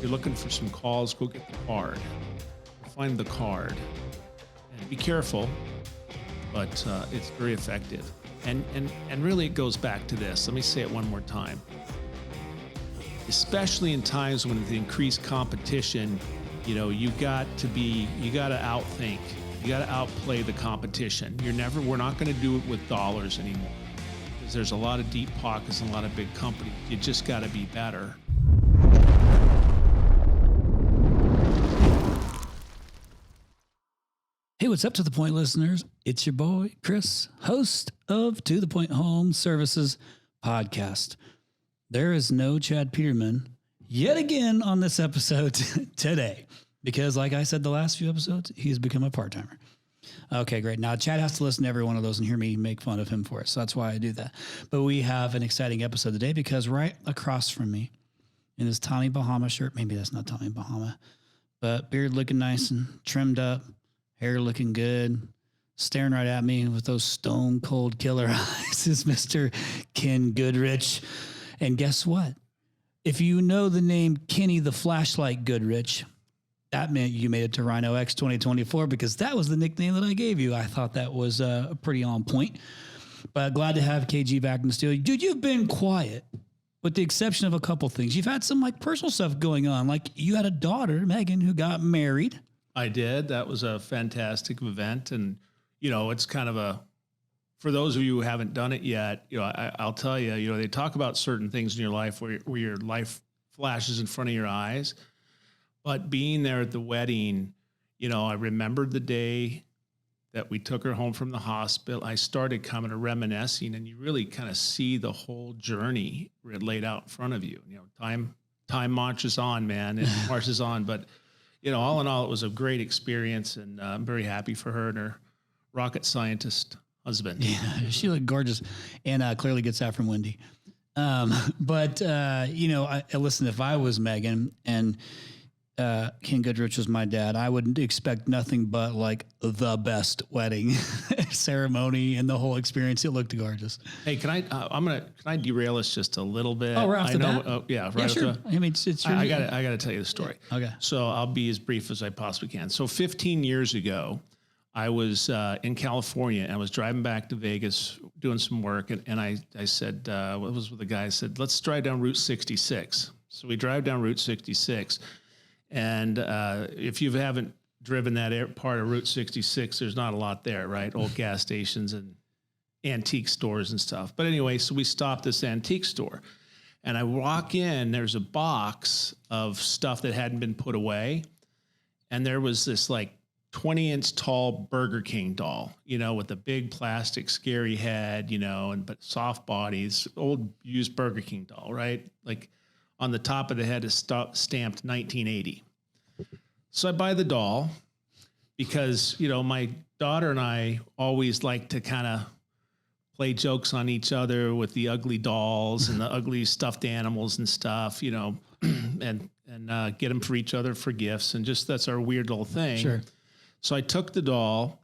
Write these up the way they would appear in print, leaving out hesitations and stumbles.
you're looking for some calls, go get the card. Find the card. And be careful, but it's very effective. And really it goes back to this. Let me say it one more time. Especially in times when the increased competition, you got to outthink. You got to outplay the competition. We're not going to do it with dollars anymore. Because there's a lot of deep pockets and a lot of big companies. You just got to be better. Hey, what's up, To The Point listeners? It's your boy, Chris, host of To The Point Home Services podcast. There is no Chad Peterman yet again on this episode today because, like I said the last few episodes, he's become a part-timer. Okay, great. Now, Chad has to listen to every one of those and hear me make fun of him for it, so that's why I do that. But we have an exciting episode today because right across from me in his Tommy Bahama shirt, maybe that's not Tommy Bahama, but beard looking nice and trimmed up, hair looking good, staring right at me with those stone cold killer eyes is Mr. Ken Goodrich. And guess what? If you know the name Kenny the Flashlight Goodrich, that meant you made it to RYNOx 2024 because that was the nickname that I gave you. I thought that was pretty on point. But glad to have KG back in the studio. Dude, you've been quiet with the exception of a couple things. You've had some personal stuff going on. Like you had a daughter, Megan, who got married. I did. That was a fantastic event. And, it's kind of for those of you who haven't done it yet, I'll tell you, they talk about certain things in your life where your life flashes in front of your eyes. But being there at the wedding, I remembered the day that we took her home from the hospital. I started kind of reminiscing, and you really kind of see the whole journey laid out in front of you. Time marches on, man. It marches on. But, all in all, it was a great experience, and I'm very happy for her and her rocket scientist husband. Yeah, she looked gorgeous and clearly gets that from Wendy. But listen, if I was Megan and Ken Goodrich was my dad, I would expect nothing but like the best wedding ceremony and the whole experience. It looked gorgeous. Hey, can I derail us just a little bit? Oh, right off the bat? Yeah, right. Yeah, sure. I mean, I got to tell you the story. Okay. So I'll be as brief as I possibly can. So 15 years ago, I was in California and I was driving back to Vegas doing some work. And I said, what was with the guy? I said, let's drive down Route 66. So we drive down Route 66. And if you haven't driven that part of Route 66, there's not a lot there, right? Old gas stations and antique stores and stuff. But anyway, so we stopped this antique store. And I walk in, there's a box of stuff that hadn't been put away. And there was this 20-inch tall Burger King doll, with a big plastic scary head, but soft bodies, old used Burger King doll, right? Like on the top of the head is stamped 1980. So I buy the doll because, my daughter and I always like to kind of play jokes on each other with the ugly dolls and the ugly stuffed animals and stuff, and get them for each other for gifts. And just that's our weird little thing. Sure. So I took the doll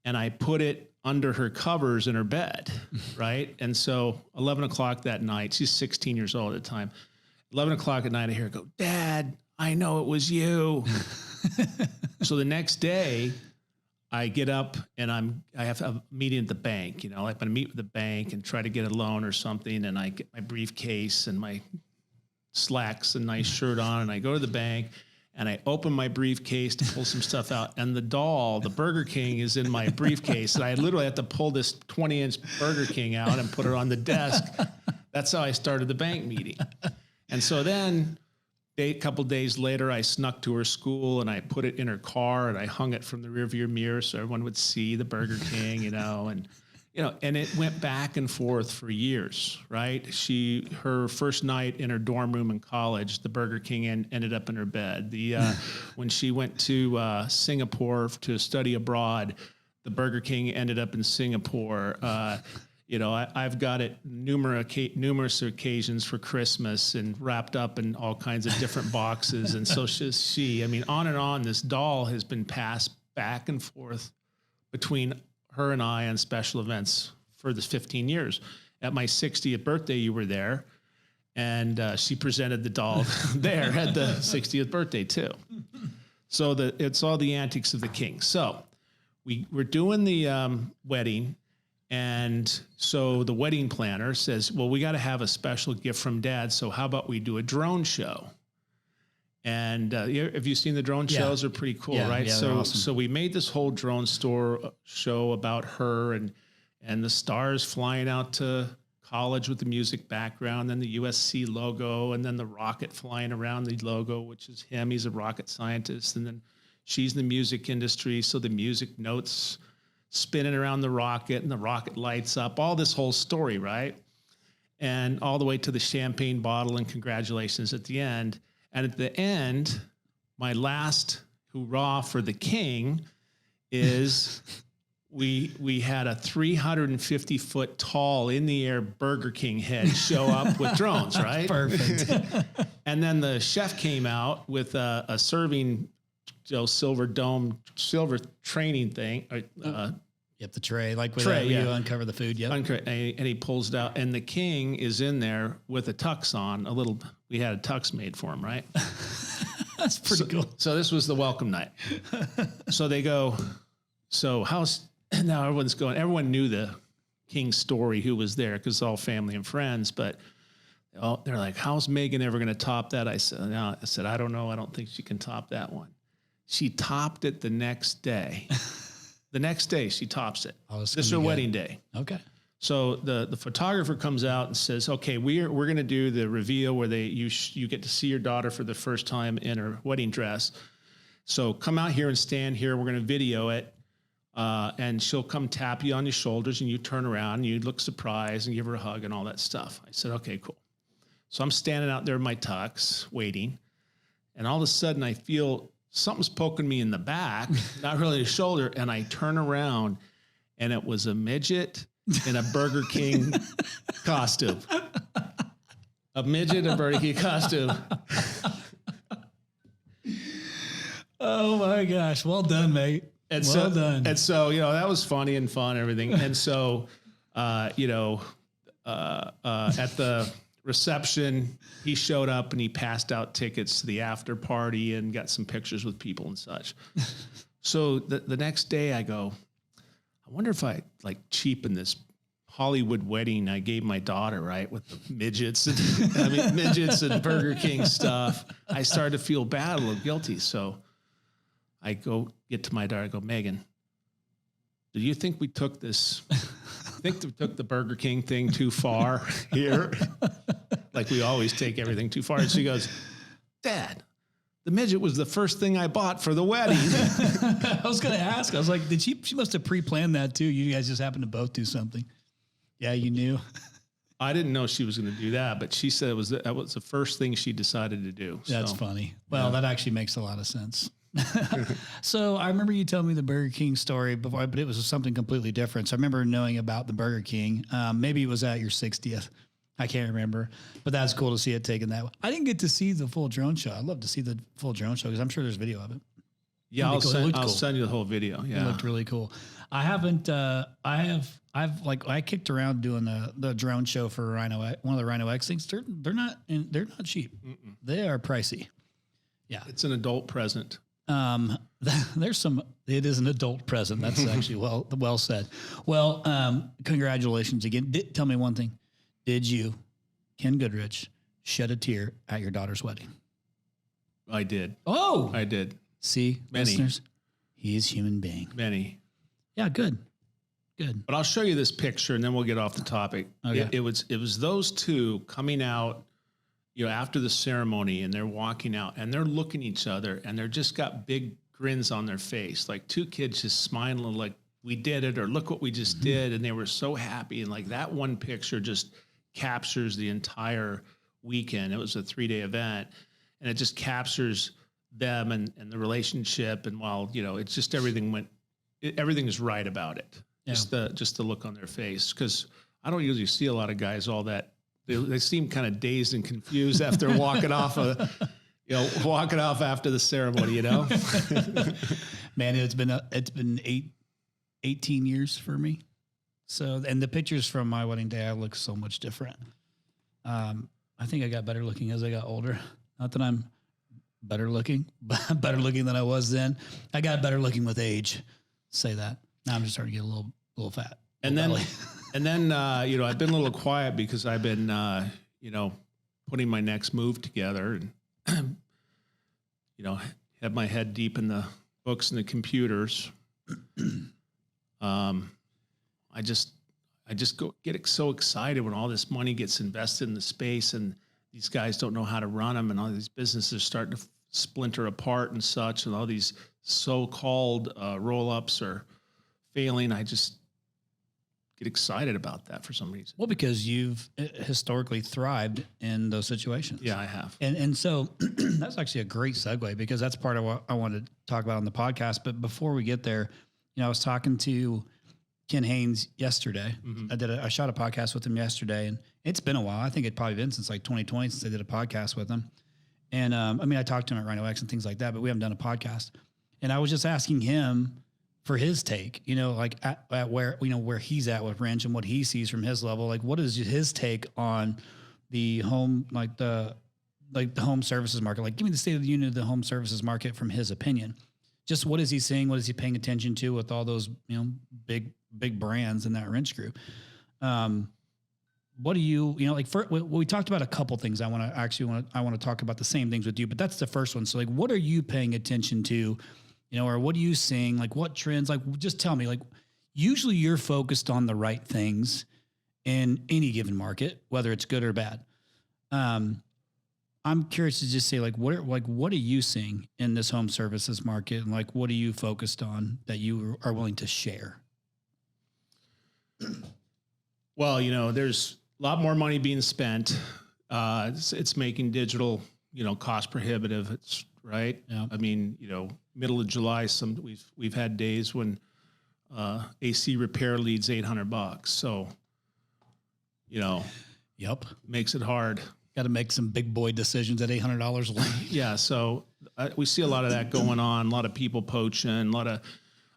and I put it under her covers in her bed, right? And so 11 o'clock that night, she's 16 years old at the time. 11 o'clock at night, I hear her go, "Dad, I know it was you." So the next day, I get up and I have a meeting at the bank. I'm going to meet with the bank and try to get a loan or something. And I get my briefcase and my slacks and nice shirt on, and I go to the bank. And I open my briefcase to pull some stuff out. And the doll, the Burger King, is in my briefcase. And I literally had to pull this 20-inch Burger King out and put her on the desk. That's how I started the bank meeting. And so then a couple days later, I snuck to her school and I put it in her car and I hung it from the rearview mirror so everyone would see the Burger King, and it went back and forth for years, right? Her first night in her dorm room in college, the Burger King ended up in her bed. When she went to Singapore to study abroad, the Burger King ended up in Singapore. I've got it numerous occasions for Christmas and wrapped up in all kinds of different boxes. And so on and on, this doll has been passed back and forth between her and I on special events for this 15 years. At my 60th birthday, you were there. And she presented the doll there at the 60th birthday too. So it's all the antics of the king. So we're doing the wedding. And so the wedding planner says, well, we got to have a special gift from Dad. So how about we do a drone show? And have you seen the drone shows? They're pretty cool, right? Yeah, so awesome. so we made this whole drone show about her and the stars flying out to college with the music background, then the USC logo, and then the rocket flying around the logo, which is him. He's a rocket scientist. And then she's in the music industry. So the music notes spinning around the rocket and the rocket lights up, all this whole story, right? And all the way to the champagne bottle and congratulations at the end. And at the end, my last hurrah for the king is we had a 350-foot tall in the air Burger King head show up with drones, right? Perfect. And then the chef came out with a serving silver training thing. Yep, the tray, like with Tray, you uncover the food. Yep. And he pulls it out, and the king is in there with a tux on. We had a tux made for him, right? That's pretty cool. So this was the welcome night. So they go, so now everyone knew the king's story, who was there, because it's all family and friends, but they're like, how's Megan ever going to top that? I said, no. I said, I don't know. I don't think she can top that one. She topped it the next day. The next day she tops it. This is her wedding day. Okay. So the photographer comes out and says, okay, we're going to do the reveal where you get to see your daughter for the first time in her wedding dress. So come out here and stand here. We're going to video it. And she'll come tap you on your shoulders, and you turn around and you look surprised and give her a hug and all that stuff. I said, okay, cool. So I'm standing out there in my tux waiting. And all of a sudden I feel something's poking me in the back, not really the shoulder. And I turn around, and it was a midget in a Burger King costume. A midget in a Burger King costume. Oh my gosh. Well done, mate. And well done. And so, that was funny and fun and everything. And so, at the reception, he showed up and he passed out tickets to the after party and got some pictures with people and such. So the next day I go, I wonder if I cheapen this Hollywood wedding I gave my daughter, right? With the midgets and Burger King stuff. I started to feel bad, a little guilty. So I go get to my daughter, I go, Megan, do you think we took this, we took the Burger King thing too far here? Like we always take everything too far. And she goes, Dad, the midget was the first thing I bought for the wedding. I was going to ask. I was like, she must have pre-planned that too. You guys just happened to both do something. Yeah, you knew. I didn't know she was going to do that, but she said that was the first thing she decided to do. That's funny. Well, that actually makes a lot of sense. So I remember you telling me the Burger King story before, but it was something completely different. So I remember knowing about the Burger King. Maybe it was at your 60th. I can't remember, but that's cool to see it taken that way. I didn't get to see the full drone show. I'd love to see the full drone show because I'm sure there's video of it. Yeah, I'll send you the whole video. Yeah, it looked really cool. I haven't. I kicked around doing the drone show for one of the RYNOx things. They're not cheap. Mm-mm. They are pricey. Yeah, it's an adult present. It is an adult present. That's actually well said. Well, congratulations again. Tell me one thing. Did you, Ken Goodrich, shed a tear at your daughter's wedding? I did. Oh, I did. See, many. Listeners, he's a human being. Many. Yeah, good. But I'll show you this picture, and then we'll get off the topic. Okay. It was those two coming out, after the ceremony, and they're walking out, and they're looking at each other, and they're just got big grins on their face, like two kids just smiling, like we did it, or look what we just did, and they were so happy, and like that one picture just captures the entire weekend. It was a 3-day event, and it just captures them and the relationship. And while, it's just everything is right about it. Yeah. Just the look on their face. Cause I don't usually see a lot of guys all that they seem kind of dazed and confused after walking off after the ceremony, Man, it's been 18 years for me. So, and the pictures from my wedding day, I look so much different. I I think I got better looking as I got older. Not that I'm better looking, but better looking than I was then. I got better looking with age. Say that. Now I'm just starting to get a little fat. And then, I've been a little quiet because I've been, putting my next move together and, have my head deep in the books and the computers. I just get so excited when all this money gets invested in the space and these guys don't know how to run them and all these businesses starting to splinter apart and such, and all these so-called roll-ups are failing. I just get excited about that for some reason. Well, because you've historically thrived in those situations. Yeah, I have. And so that's actually a great segue, because that's part of what I wanted to talk about on the podcast. But before we get there, I was talking to Ken Haynes yesterday. Mm-hmm. I shot a podcast with him yesterday, and it's been a while. I think it'd probably been since like 2020 since I did a podcast with him. And I talked to him at RYNOx and things like that, but we haven't done a podcast. And I was just asking him for his take, like at where, where he's at with wrench and what he sees from his level. Like, what is his take on the home, the home services market? Like, give me the state of the union of the home services market from his opinion. Just what is he seeing? What is he paying attention to with all those, big brands in that wrench group? What do you, we talked about a couple things. I want to talk about the same things with you, but that's the first one. So like, what are you paying attention to, or what are you seeing? Like, what trends, just tell me, usually you're focused on the right things in any given market, whether it's good or bad. I'm curious to just say, what are you seeing in this home services market? And what are you focused on that you are willing to share? Well, there's a lot more money being spent. It's making digital, cost prohibitive. It's right. Yeah. Middle of July, we've had days when AC repair leads $800. So, yep, makes it hard. Got to make some big boy decisions at $800 a week. Yeah. So we see a lot of that going on. A lot of people poaching, a lot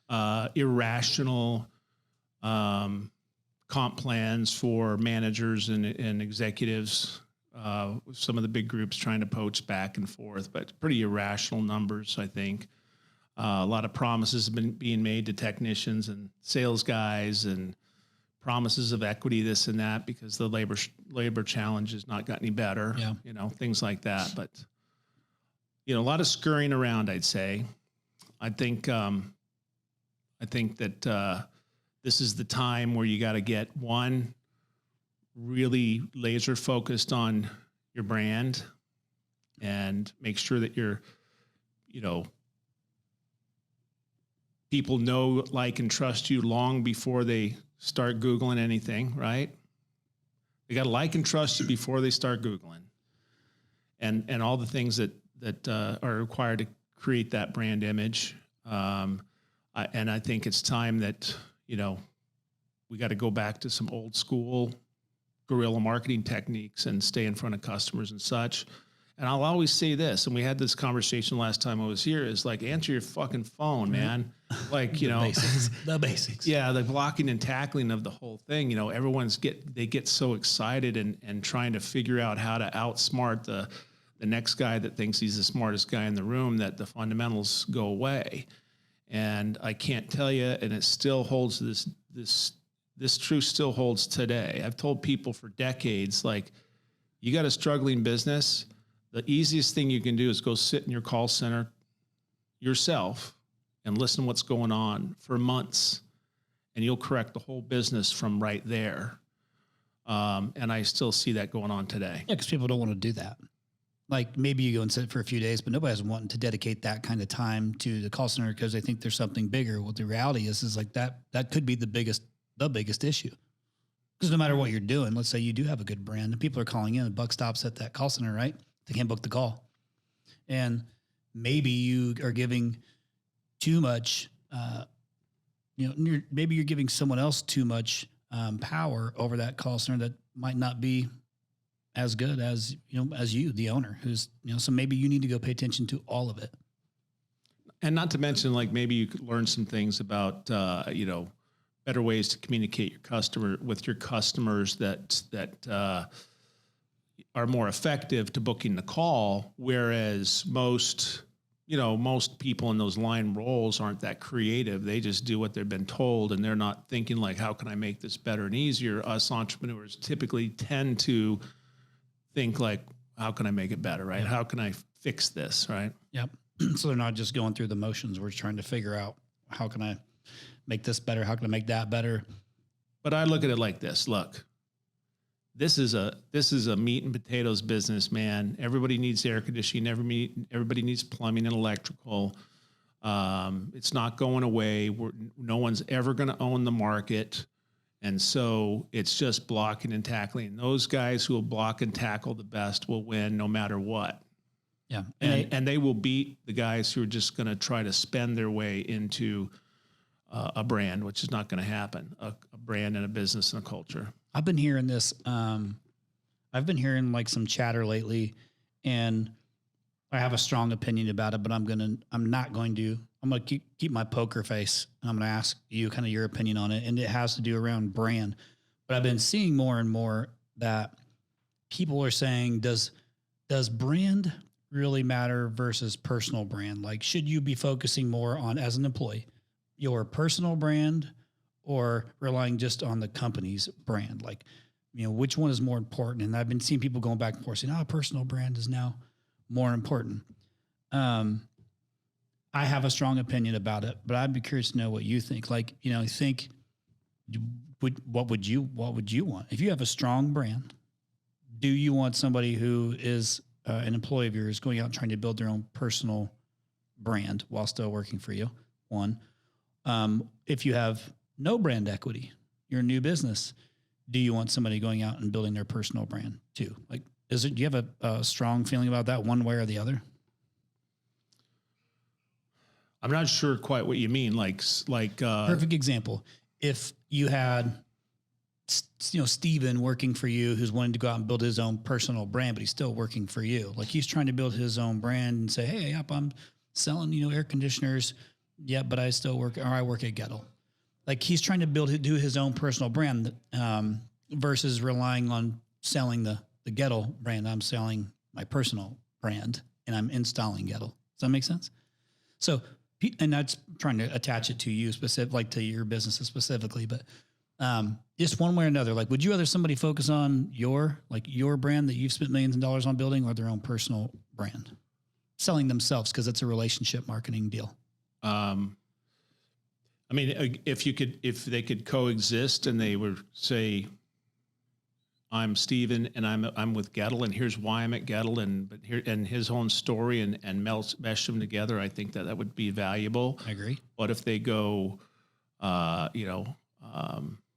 of irrational comp plans for managers and executives. Some of the big groups trying to poach back and forth, but pretty irrational numbers, I think. A lot of promises have been being made to technicians and sales guys, and promises of equity, this and that, because the labor challenge has not got any better. Yeah. Things like that. But a lot of scurrying around, I'd say. I think that this is the time where you got to get really laser focused on your brand and make sure that you're, people know, like, and trust you long before they start Googling anything, right? They got to like and trust you before they start Googling, and all the things that are required to create that brand image. And I think it's time that, we got to go back to some old school guerrilla marketing techniques and stay in front of customers and such. And I'll always say this, and we had this conversation last time I was here, is answer your fucking phone, man. The basics. Yeah, the blocking and tackling of the whole thing. They get so excited and trying to figure out how to outsmart the next guy that thinks he's the smartest guy in the room, that the fundamentals go away. And I can't tell you, and it still holds this truth still holds today. I've told people for decades, you got a struggling business, the easiest thing you can do is go sit in your call center yourself and listen to what's going on for months, and you'll correct the whole business from right there. And I still see that going on today. Yeah, because people don't want to do that. Maybe you go and sit for a few days, but nobody's wanting to dedicate that kind of time to the call center because they think there's something bigger. What the reality is that could be the biggest issue. Because no matter what you're doing, let's say you do have a good brand and people are calling in, the buck stops at that call center, right? They can't book the call. And maybe you are giving too much, maybe you're giving someone else too much power over that call center that might not be as good as, as you, the owner, who's, so maybe you need to go pay attention to all of it. And not to mention, maybe you could learn some things about, better ways to communicate with your customers that are more effective to booking the call, whereas most people in those line roles aren't that creative. They just do what they've been told, and they're not thinking like, how can I make this better and easier? Us entrepreneurs typically tend to think like, how can I make it better, right? How can I fix this, right? Yep. So they're not just going through the motions. We're trying to figure out, how can I make this better? How can I make that better? But I look at it like this. Look, this is a meat and potatoes business, man. Everybody needs air conditioning. Everybody needs plumbing and electrical. It's not going away. No one's ever going to own the market. And so it's just blocking and tackling. And those guys who will block and tackle the best will win no matter what. Yeah. And they will beat the guys who are just going to try to spend their way into a brand, which is not going to happen, a brand and a business and a culture. I've been hearing this. I've been hearing like some chatter lately, and I have a strong opinion about it, but I'm going to keep my poker face, and I'm going to ask you kind of your opinion on it. And it has to do around brand, but I've been seeing more and more that people are saying, does brand really matter versus personal brand? Like, should you be focusing more on, as an employee, your personal brand, or relying just on the company's brand? Like, which one is more important? And I've been seeing people going back and forth saying, personal brand is now more important. I have a strong opinion about it, but I'd be curious to know what you think. Like, what would you want? If you have a strong brand, do you want somebody who is an employee of yours going out and trying to build their own personal brand while still working for you? One. If you have no brand equity, you're a new business, do you want somebody going out and building their personal brand too? Like, do you have a strong feeling about that one way or the other? I'm not sure quite what you mean. Like, perfect example. If you had, Steven working for you, who's wanting to go out and build his own personal brand, but he's still working for you. Like, he's trying to build his own brand and say, hey, yep, I'm selling, air conditioners. Yeah, but I still work, or I work at Goettl. Like, he's trying to do his own personal brand, versus relying on selling the Goettl brand. I'm selling my personal brand, and I'm installing Goettl. Does that make sense? So, and that's trying to attach it to you like to your businesses specifically, but just one way or another. Like, would you rather somebody focus on your brand that you've spent millions of dollars on building, or their own personal brand, selling themselves, because it's a relationship marketing deal? I mean, if they could coexist, and they were say, I'm Steven and I'm with Goettl, and here's why I'm at Goettl, and his own story, and mesh them together, I think that would be valuable. I agree. But if they go,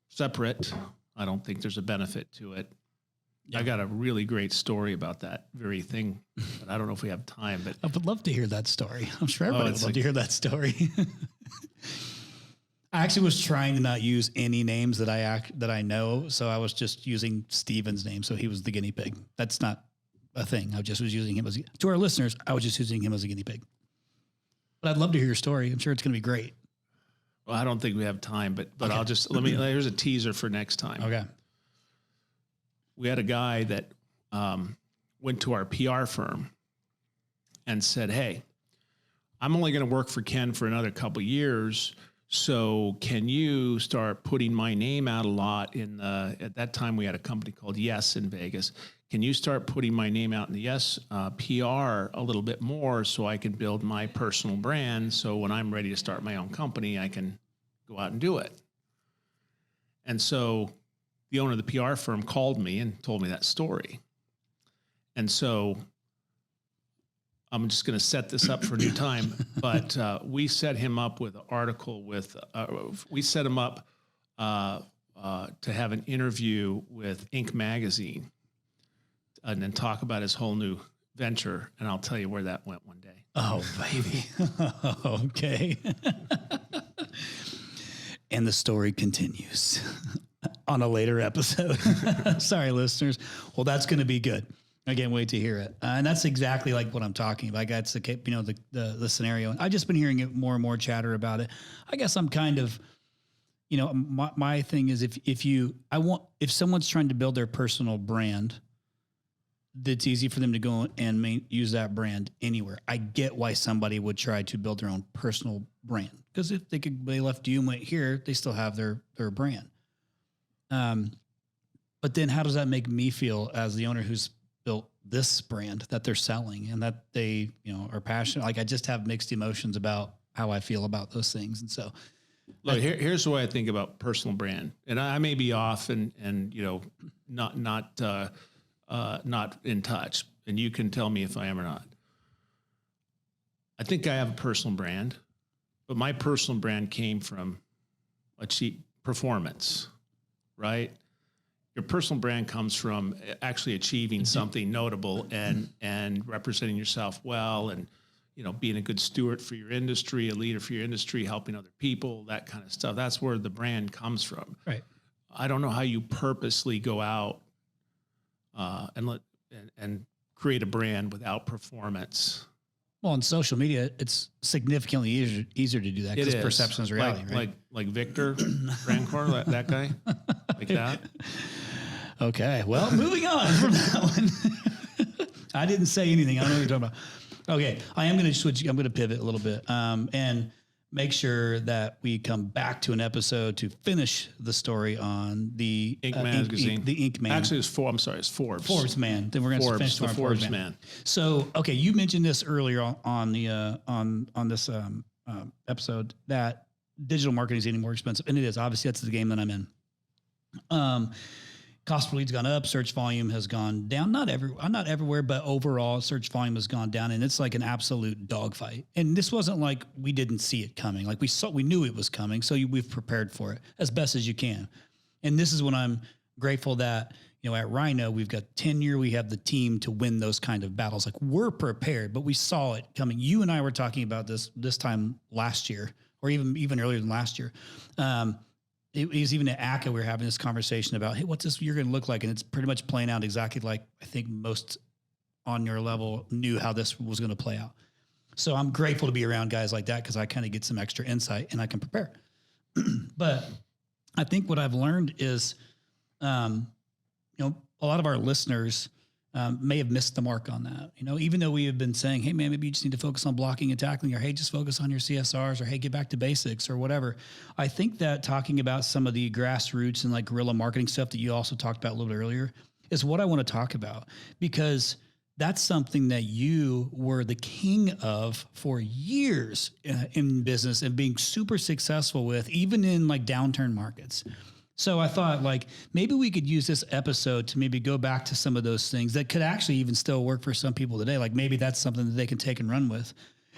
separate, I don't think there's a benefit to it. Yeah. I got a really great story about that very thing, but I don't know if we have time. But I would love to hear that story. I'm sure everybody would love to hear that story. I actually was trying to not use any names that I know, so I was just using Steven's name, so he was the guinea pig. That's not a thing. I just was using him to our listeners. I was just using him as a guinea pig. But I'd love to hear your story. I'm sure it's going to be great. Well, I don't think we have time, but okay. I'll just here's a teaser for next time. Okay. We had a guy that went to our PR firm and said, hey, I'm only going to work for Ken for another couple of years. So can you start putting my name out a lot at that time we had a company called Yes in Vegas. Can you start putting my name out in the Yes PR a little bit more, so I can build my personal brand? So when I'm ready to start my own company, I can go out and do it. And so the owner of the PR firm called me and told me that story. And so I'm just going to set this up for a new time, but we set him up with an article we set him up to have an interview with Inc. magazine, and then talk about his whole new venture. And I'll tell you where that went one day. Oh, baby. Okay. And the story continues on a later episode. Sorry, listeners. Well, that's going to be good. I can't wait to hear it. And that's exactly like what I'm talking about. That's the scenario. And I've just been hearing it more and more chatter about it. I guess I'm kind of, my thing is if someone's trying to build their personal brand, it's easy for them to go and use that brand anywhere. I get why somebody would try to build their own personal brand, because if they left you and went here, they still have their brand. But then how does that make me feel as the owner who's built this brand that they're selling and that they, are passionate? Like, I just have mixed emotions about how I feel about those things. And so look, here's the way I think about personal brand, and I may be off and not in touch, and you can tell me if I am or not. I think I have a personal brand, but my personal brand came from a cheap performance, right? Your personal brand comes from actually achieving something notable and representing yourself well, and being a good steward for your industry, a leader for your industry, helping other people, that kind of stuff. That's where the brand comes from. Right. I don't know how you purposely go out and create a brand without performance. Well, on social media, it's significantly easier to do that because perception is reality, right? Like Victor Rancor, that guy, like that. Okay, well, moving on from that one. I didn't say anything. I don't know what you're talking about. Okay, I am going to switch. I'm going to pivot a little bit and make sure that we come back to an episode to finish the story on the Ink magazine. The Ink Man. Actually, it's Forbes. Forbes Man. Then we're going to finish the Forbes Man. So, okay, you mentioned this earlier on this episode that digital marketing is getting more expensive, and it is. Obviously, that's the game that I'm in. Cost per lead's gone up. Search volume has gone down. Not everywhere, but overall, search volume has gone down, and it's like an absolute dogfight. And this wasn't like we didn't see it coming. Like we knew it was coming, so we've prepared for it as best as you can. And this is when I'm grateful that at Rhino we've got tenure, we have the team to win those kind of battles. Like, we're prepared, but we saw it coming. You and I were talking about this time last year, or even earlier than last year. It was even at ACA, we were having this conversation about, hey, what's this year going to look like? And it's pretty much playing out exactly like I think most on your level knew how this was going to play out. So I'm grateful to be around guys like that because I kind of get some extra insight and I can prepare. But I think what I've learned is, a lot of our listeners may have missed the mark on that. Even though we have been saying, hey, man, maybe you just need to focus on blocking and tackling, or hey, just focus on your CSRs, or hey, get back to basics or whatever. I think that talking about some of the grassroots and like guerrilla marketing stuff that you also talked about a little bit earlier is what I want to talk about, because that's something that you were the king of for years in business and being super successful with, even in like downturn markets. So I thought, like, maybe we could use this episode to maybe go back to some of those things that could actually even still work for some people today. Like, maybe that's something that they can take and run with.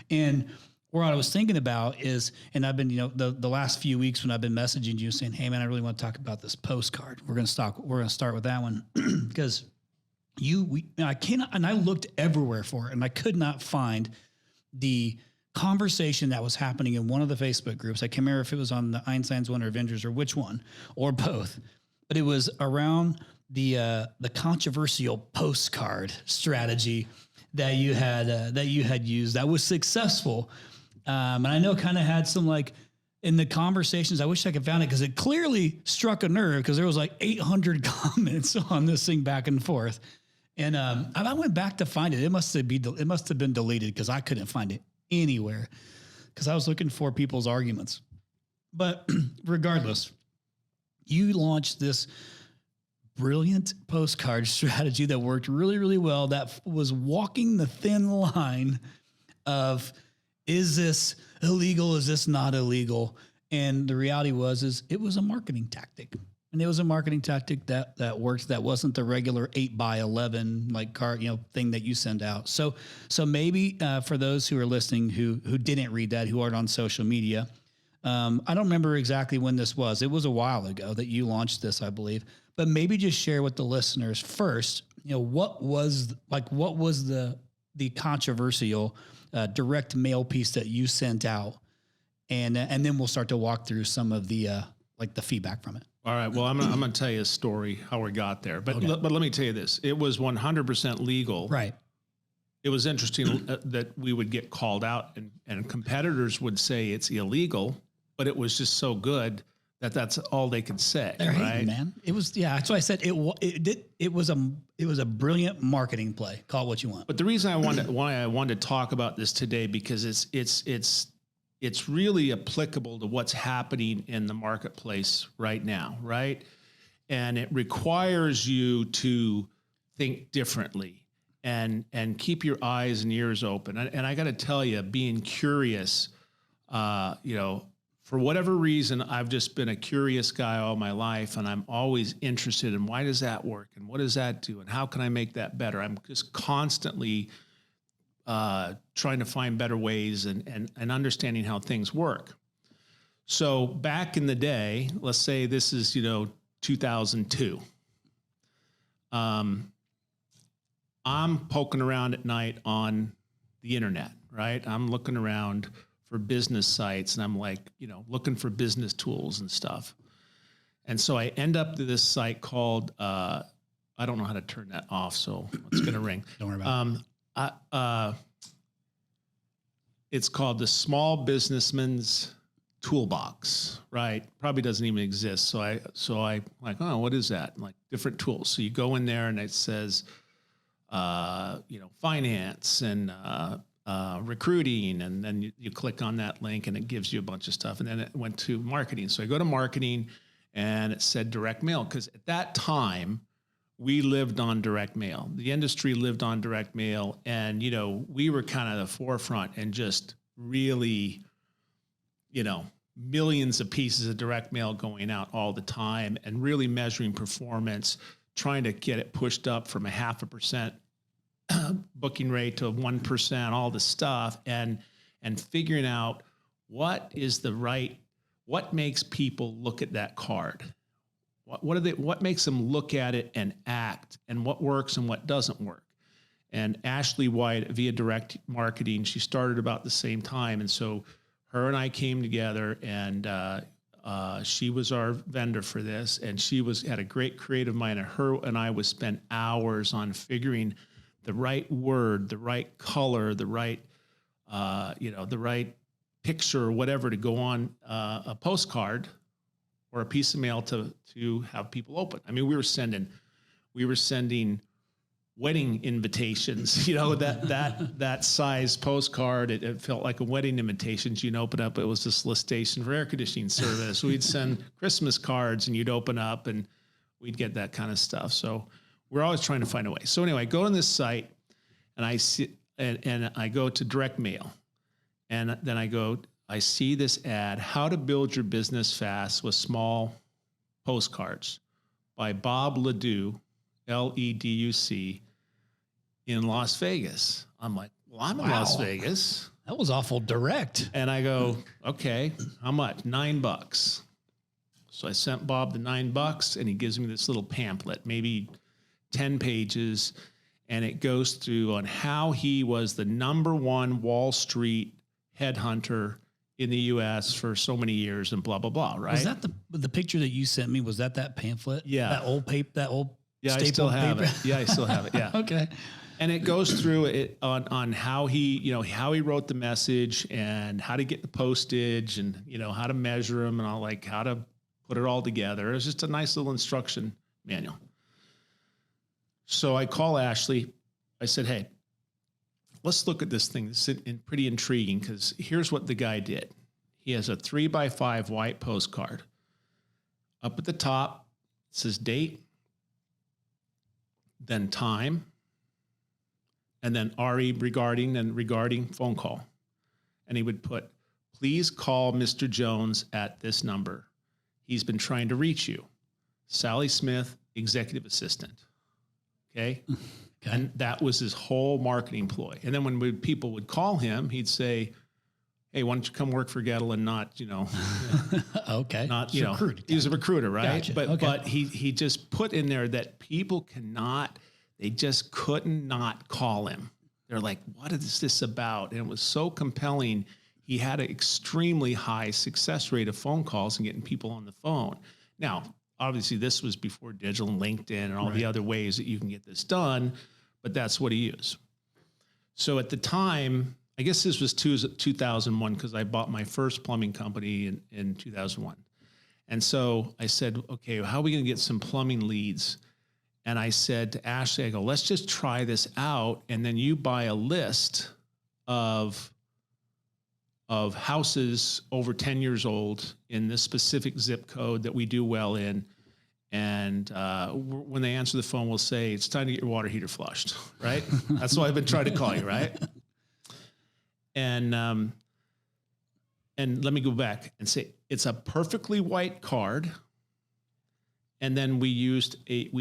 And what I was thinking about is, and I've been, the last few weeks when I've been messaging you saying, hey, man, I really want to talk about this postcard. We're going to start with that one because I looked everywhere for it and I could not find the conversation that was happening in one of the Facebook groups. I can't remember if it was on the Einstein's one or Avengers or which one, or both, but it was around the controversial postcard strategy that you had used that was successful. And I know kind of had some like in the conversations, I wish I could find it because it clearly struck a nerve because there was like 800 comments on this thing back and forth. And I went back to find it. It must have been deleted because I couldn't find it anywhere because I was looking for people's arguments. But regardless, you launched this brilliant postcard strategy that worked really, really well, that was walking the thin line of, is this illegal? Is this not illegal? And the reality is it was a marketing tactic. And it was a marketing tactic that worked. That wasn't the regular 8x11 like card, thing that you send out. So maybe for those who are listening who didn't read that, who aren't on social media, I don't remember exactly when this was. It was a while ago that you launched this, I believe. But maybe just share with the listeners first, what was the controversial direct mail piece that you sent out, and then we'll start to walk through some of the the feedback from it. All right. Well, I'm going to tell you a story how we got there, but let me tell you this: it was 100% legal. Right. It was interesting that we would get called out, and competitors would say it's illegal, but it was just so good that's all they could say. They're right? hating, man. It was, yeah. That's why I said it was a brilliant marketing play. Call it what you want. But the reason why I wanted to talk about this today, because it's really applicable to what's happening in the marketplace right now, right? And it requires you to think differently and keep your eyes and ears open. And I got to tell you, being curious, for whatever reason, I've just been a curious guy all my life, and I'm always interested in why does that work and what does that do and how can I make that better? I'm just constantly trying to find better ways and understanding how things work. So back in the day, let's say this is 2002. I'm poking around at night on the internet, right? I'm looking around for business sites, and I'm like, looking for business tools and stuff. And so I end up to this site called, I don't know how to turn that off, so it's going to ring. Don't worry about it. It's called the Small Businessman's Toolbox, right? Probably doesn't even exist. So I like, oh, what is that? Like different tools. So you go in there and it says, finance and, recruiting, and then you click on that link and it gives you a bunch of stuff. And then it went to marketing. So I go to marketing and it said direct mail, because at that time we lived on direct mail. The industry lived on direct mail, and we were kind of the forefront and just really, millions of pieces of direct mail going out all the time, and really measuring performance, trying to get it pushed up from 0.5% booking rate to 1%, all the stuff, and figuring out what makes people look at that card. What makes them look at it and act, and what works and what doesn't work. And Ashley White, via direct marketing, she started about the same time. And so her and I came together, and she was our vendor for this, and she had a great creative mind, and her and I would spend hours on figuring the right word, the right color, the right, the right picture or whatever to go on a postcard or a piece of mail to have people open. I mean, we were sending wedding invitations, that size postcard. It felt like a wedding invitation. You'd open up, it was a solicitation for air conditioning service. We'd send Christmas cards, and you'd open up and we'd get that kind of stuff. So we're always trying to find a way. So anyway, I go on this site and I see, and I go to direct mail, and then I see this ad, How to Build Your Business Fast with Small Postcards by Bob Leduc, Leduc, in Las Vegas. I'm like, well, I'm in Las Vegas. That was awful direct. And I go, okay, how much? $9. So I sent Bob the $9, and he gives me this little pamphlet, maybe 10 pages, and it goes through on how he was the #1 Wall Street headhunter in the U.S. for so many years, and blah, blah, blah, right? Was that the picture that you sent me? Was that pampphlet? Yeah. That old paper, yeah, I still have paper? it. Yeah, I still have it. Yeah. Okay. And it goes through it on how he wrote the message, and how to get the postage, and, how to measure them, and all, like how to put it all together. It was just a nice little instruction manual. So I call Ashley. I said, hey, let's look at this thing. This is pretty intriguing, because here's what the guy did. He has a 3x5 white postcard. Up at the top, it says date, then time, and then RE regarding phone call. And he would put, please call Mr. Jones at this number. He's been trying to reach you. Sally Smith, executive assistant. Okay. And that was his whole marketing ploy. And then when people would call him, he'd say, hey, why don't you come work for Goettl and not, okay. Not, he was a recruiter, right? Gotcha. But he just put in there that people they just couldn't not call him. They're like, what is this about? And it was so compelling. He had an extremely high success rate of phone calls and getting people on the phone. Now, obviously, this was before digital and LinkedIn and all the other ways that you can get this done, but that's what he used. So at the time, I guess this was 2001, because I bought my first plumbing company in 2001. And so I said, okay, how are we going to get some plumbing leads? And I said to Ashley, I go, let's just try this out. And then you buy a list of houses over 10 years old in this specific zip code that we do well in. And when they answer the phone, we'll say, it's time to get your water heater flushed, right? That's why I've been trying to call you, right? And let me go back and say, it's a perfectly white card. And then we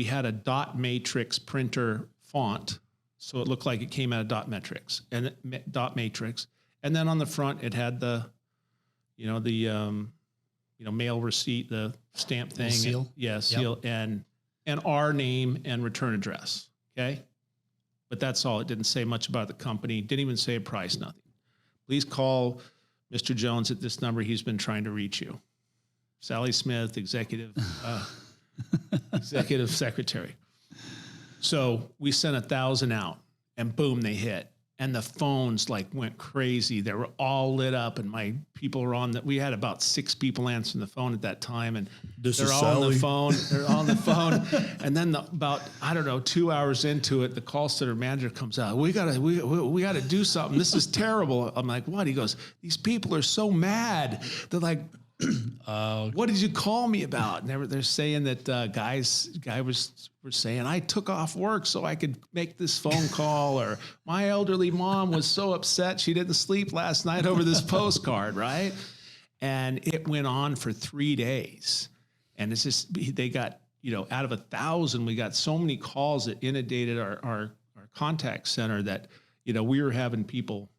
had a dot matrix printer font. So it looked like it came out of dot matrix. And then on the front, it had the mail receipt, the stamp thing. Seal. Seal. And our name and return address. Okay. But that's all. It didn't say much about the company. Didn't even say a price, nothing. Please call Mr. Jones at this number. He's been trying to reach you. Sally Smith, executive secretary. So we sent 1,000 out and boom, they hit. And the phones like went crazy. They were all lit up, and my people were on that. We had about 6 people answering the phone at that time, and they're all on the phone. They're on the phone, and then about 2 hours into it, the call center manager comes out. We gotta do something. This is terrible. I'm like, what? He goes, these people are so mad. They're like, what did you call me about? And they're saying that guy were saying, I took off work so I could make this phone call, or my elderly mom was so upset she didn't sleep last night over this postcard, right? And it went on for 3 days. And it's just, they got, out of 1,000, we got so many calls that inundated our contact center that, we were having people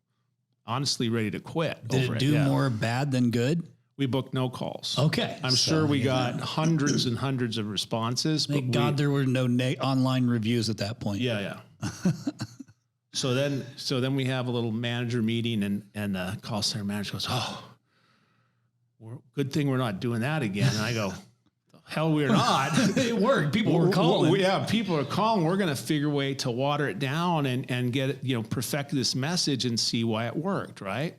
honestly ready to quit. Did it do more bad than good? We booked no calls. Okay. I'm sure we got hundreds and hundreds of responses. Thank God there were no online reviews at that point. Yeah. So then we have a little manager meeting, and the call center manager goes, good thing we're not doing that again. And I go, the hell we're not. It worked. People were calling. People are calling. We're going to figure a way to water it down and get it, perfect this message and see why it worked, right?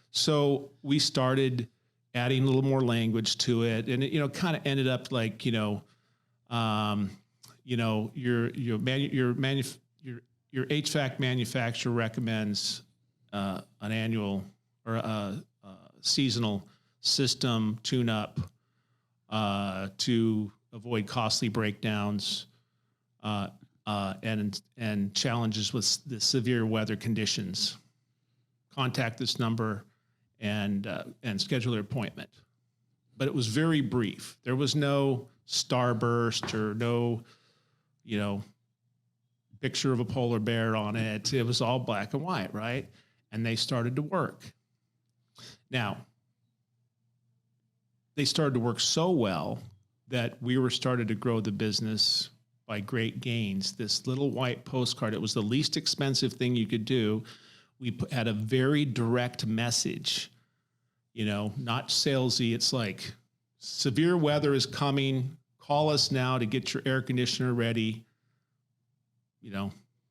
So we started adding a little more language to it, and it, kind of ended up like, your HVAC manufacturer recommends an annual or a seasonal system tune-up to avoid costly breakdowns and challenges with the severe weather conditions. Contact this number and schedule their appointment. But it was very brief. There was no starburst or no, picture of a polar bear on it. It was all black and white, right? And they started to work. Now, they started to work so well that we were started to grow the business by great gains. This little white postcard, it was the least expensive thing you could do. We had a very direct message, not salesy. It's like, severe weather is coming. Call us now to get your air conditioner ready.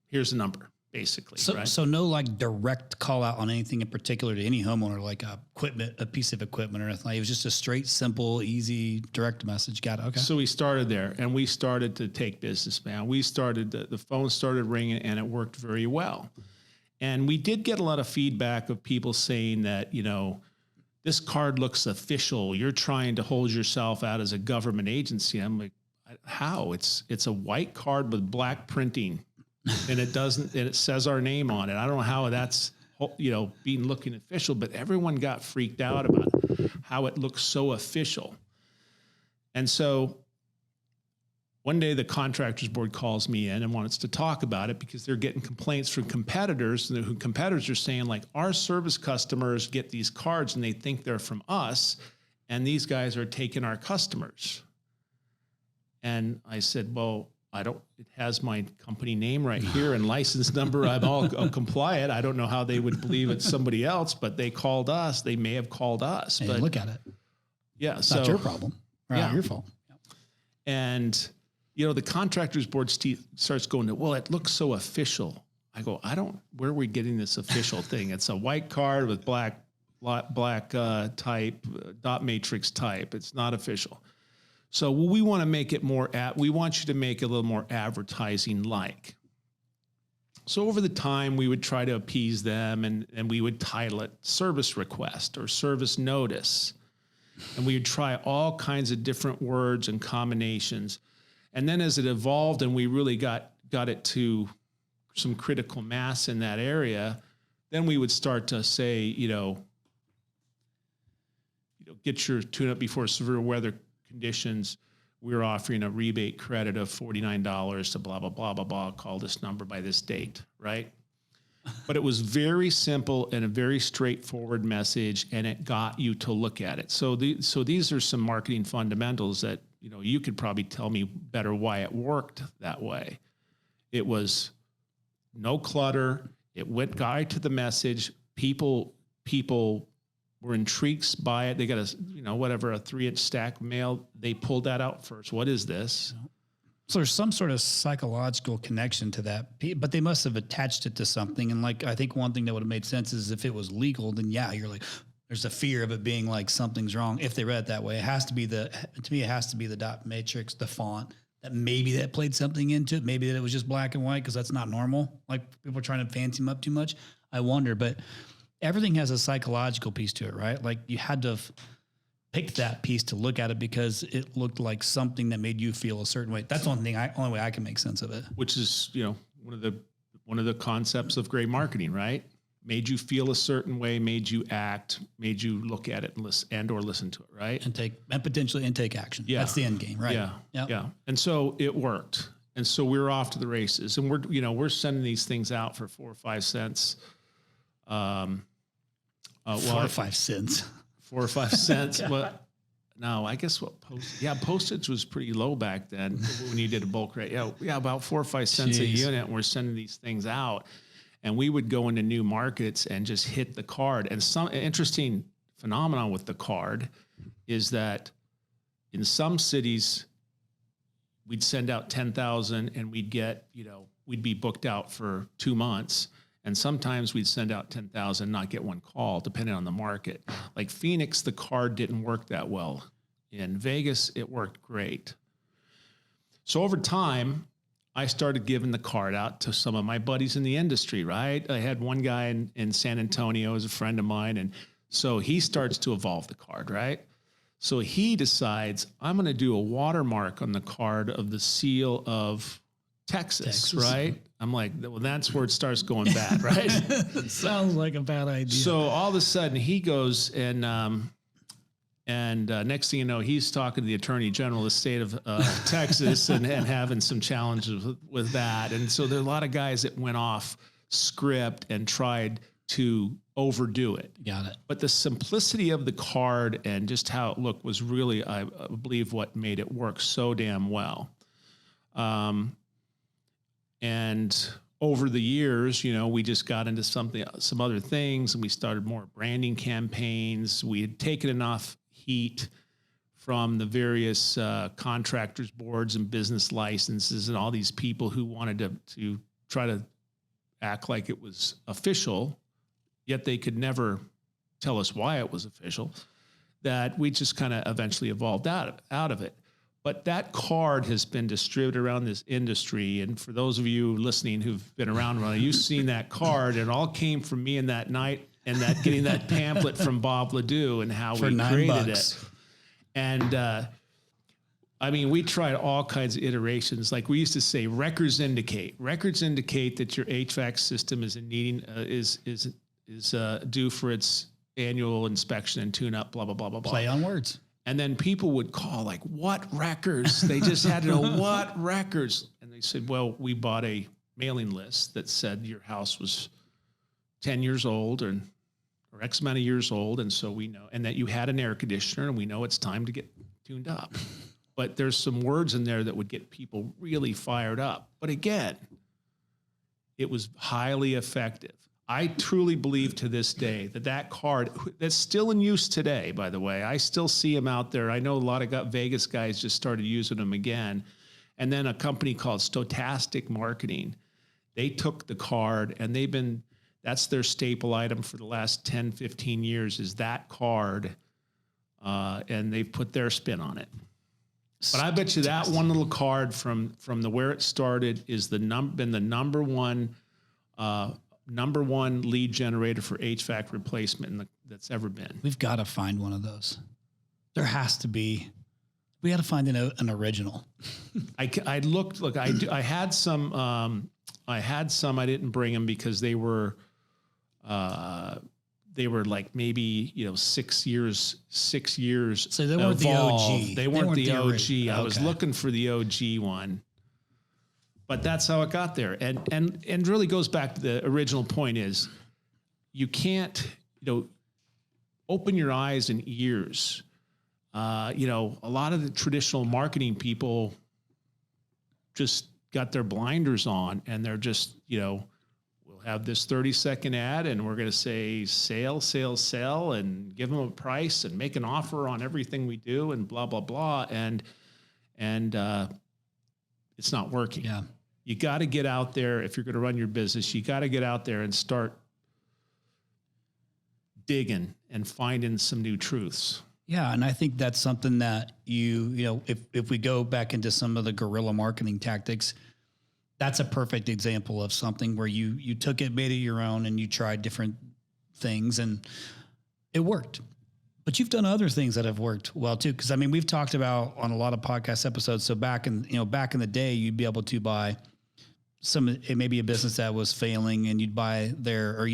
Here's the number, basically. Right? So no like direct call out on anything in particular to any homeowner, like a piece of equipment or anything. It was just a straight, simple, easy, direct message. Got it. Okay. So we started there, and we started to take business, man. We started, the phone started ringing, and it worked very well. And we did get a lot of feedback of people saying that, this card looks official. You're trying to hold yourself out as a government agency. I'm like, how? It's a white card with black printing, and it says our name on it. I don't know how that's, being looking official, but everyone got freaked out about how it looks so official. And so one day the contractors board calls me in and wants to talk about it because they're getting complaints from competitors, and the competitors are saying, like, our service customers get these cards and they think they're from us, and these guys are taking our customers. And I said, well, it has my company name right here and license number. I'll comply it. I don't know how they would believe it's somebody else, but they called us. They may have called us. Hey, but look at it. Yeah. It's not your problem. Right, not your fault. And, the contractors board starts going, well, it looks so official. I go, where are we getting this official thing? It's a white card with black black type, dot matrix type. It's not official. So we want to make it more, we want you to make it a little more advertising like. So over the time, we would try to appease them, and we would title it service request or service notice. And we would try all kinds of different words and combinations. And then as it evolved and we really got it to some critical mass in that area, then we would start to say, get your tune-up before severe weather conditions. We're offering a rebate credit of $49 to blah, blah, blah, blah, blah. Call this number by this date, right? But it was very simple and a very straightforward message, and it got you to look at it. So these are some marketing fundamentals that, you could probably tell me better why it worked that way. It was no clutter. It went right to the message. People were intrigued by it. They got a 3-inch stack mail. They pulled that out first. What is this? So there's some sort of psychological connection to that, but they must have attached it to something. And I think one thing that would have made sense is if it was legal, then you're like, there's a fear of it being like something's wrong. If they read it that way, it has to be to me, it has to be the dot matrix, the font, that maybe that played something into it. Maybe that it was just black and white, because that's not normal. Like people are trying to fancy them up too much. I wonder, but everything has a psychological piece to it, right? Like you had to have picked that piece to look at it because it looked like something that made you feel a certain way. That's the only way I can make sense of it. Which is, one of the concepts of great marketing, right? Made you feel a certain way, made you act, made you look at it and listen to it, right? And potentially take action. Yeah. That's the end game, right? Yeah. Yep. Yeah. And so it worked. And so we're off to the races, and we're sending these things out for 4 or 5 cents. 4 or 5 cents. 4 or 5 cents. But no, I guess postage was pretty low back then when you did a bulk rate. Yeah, about 4 or 5 cents a unit. And we're sending these things out, and we would go into new markets and just hit the card. And some interesting phenomenon with the card is that in some cities we'd send out 10,000 and we'd get, we'd be booked out for 2 months. And sometimes we'd send out 10,000, not get one call, depending on the market. Like Phoenix, the card didn't work that well. In Vegas, it worked great. So over time, I started giving the card out to some of my buddies in the industry, right? I had one guy in San Antonio, as a friend of mine. And so he starts to evolve the card, right? So he decides, I'm going to do a watermark on the card of the seal of Texas, right? I'm like, well, that's where it starts going bad, right? It sounds like a bad idea. So all of a sudden he goes and next thing you know, he's talking to the Attorney General of the state of Texas and having some challenges with that. And so there are a lot of guys that went off script and tried to overdo it. Got it. But the simplicity of the card and just how it looked was really, I believe, what made it work so damn well. And over the years, we just got into some other things, and we started more branding campaigns. We had taken enough heat from the various contractors boards and business licenses and all these people who wanted to try to act like it was official, yet they could never tell us why it was official, that we just kind of eventually evolved out of it. But that card has been distributed around this industry. And for those of you listening who've been around, you've seen that card. It all came from me in that night and getting that pamphlet from Bob Ledoux and how we created it. And we tried all kinds of iterations. Like we used to say, records indicate that your HVAC system is due for its annual inspection and tune-up, blah, blah, blah, blah, blah. Play on words. And then people would call like, what records? They just had to know what records. And they said, well, we bought a mailing list that said your house was 10 years old or X amount of years old. And so we know, and that you had an air conditioner, and we know it's time to get tuned up. But there's some words in there that would get people really fired up. But again, it was highly effective. I truly believe to this day that card that's still in use today, by the way. I still see them out there. I know a lot of Vegas guys just started using them again. And then a company called Stochastic Marketing, they took the card, and That's their staple item for the last 10, 15 years is that card. And they've put their spin on it. But I bet you that one little card from the where it started is been the number one lead generator for HVAC replacement that's ever been. We've got to find one of those. There has to be. We got to find an original. I had some. I didn't bring them because they were like maybe 6 years. So they weren't evolved. the OG. They weren't the OG. Okay. I was looking for the OG one, but that's how it got there. And really goes back to the original point is you can't open your eyes and ears. A lot of the traditional marketing people just got their blinders on and they're just, we'll have this 30-second ad and we're going to say sale, and give them a price and make an offer on everything we do and blah, blah, blah. And it's not working. Yeah. You got to get out there. If you're going to run your business, you got to get out there and start digging and finding some new truths. Yeah, and I think that's something that if we go back into some of the guerrilla marketing tactics, that's a perfect example of something where you took it, made it your own, and you tried different things, and it worked. But you've done other things that have worked well too, because we've talked about on a lot of podcast episodes. So back in the day, you'd be able to buy it may be a business that was failing, and you'd buy their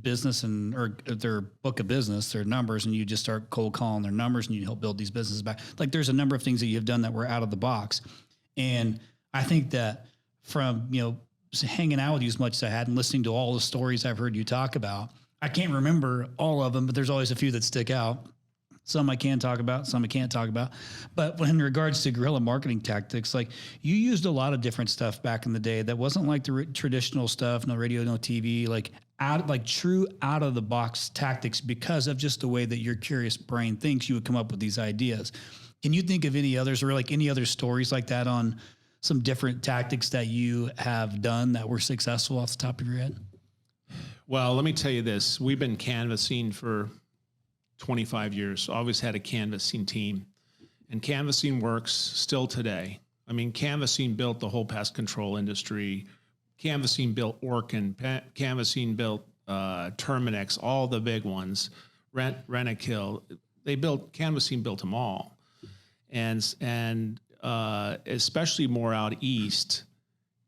business or their book of business, their numbers, and you just start cold calling their numbers and you help build these businesses back. Like there's a number of things that you've done that were out of the box. And I think that from, hanging out with you as much as I had and listening to all the stories I've heard you talk about, I can't remember all of them, but there's always a few that stick out. Some I can talk about, some I can't talk about. But in regards to guerrilla marketing tactics, like you used a lot of different stuff back in the day that wasn't like the traditional stuff, no radio, no TV, true out of the box tactics because of just the way that your curious brain thinks. You would come up with these ideas. Can you think of any others or like any other stories like that on some different tactics that you have done that were successful off the top of your head? Well, let me tell you this. We've been canvassing for 25 years. Always had a canvassing team, and canvassing works still today. Canvassing built the whole pest control industry. Canvassing built Orkin. Canvassing built Terminex, all the big ones. Rent-A-Kill. Canvassing built them all. And especially more out east,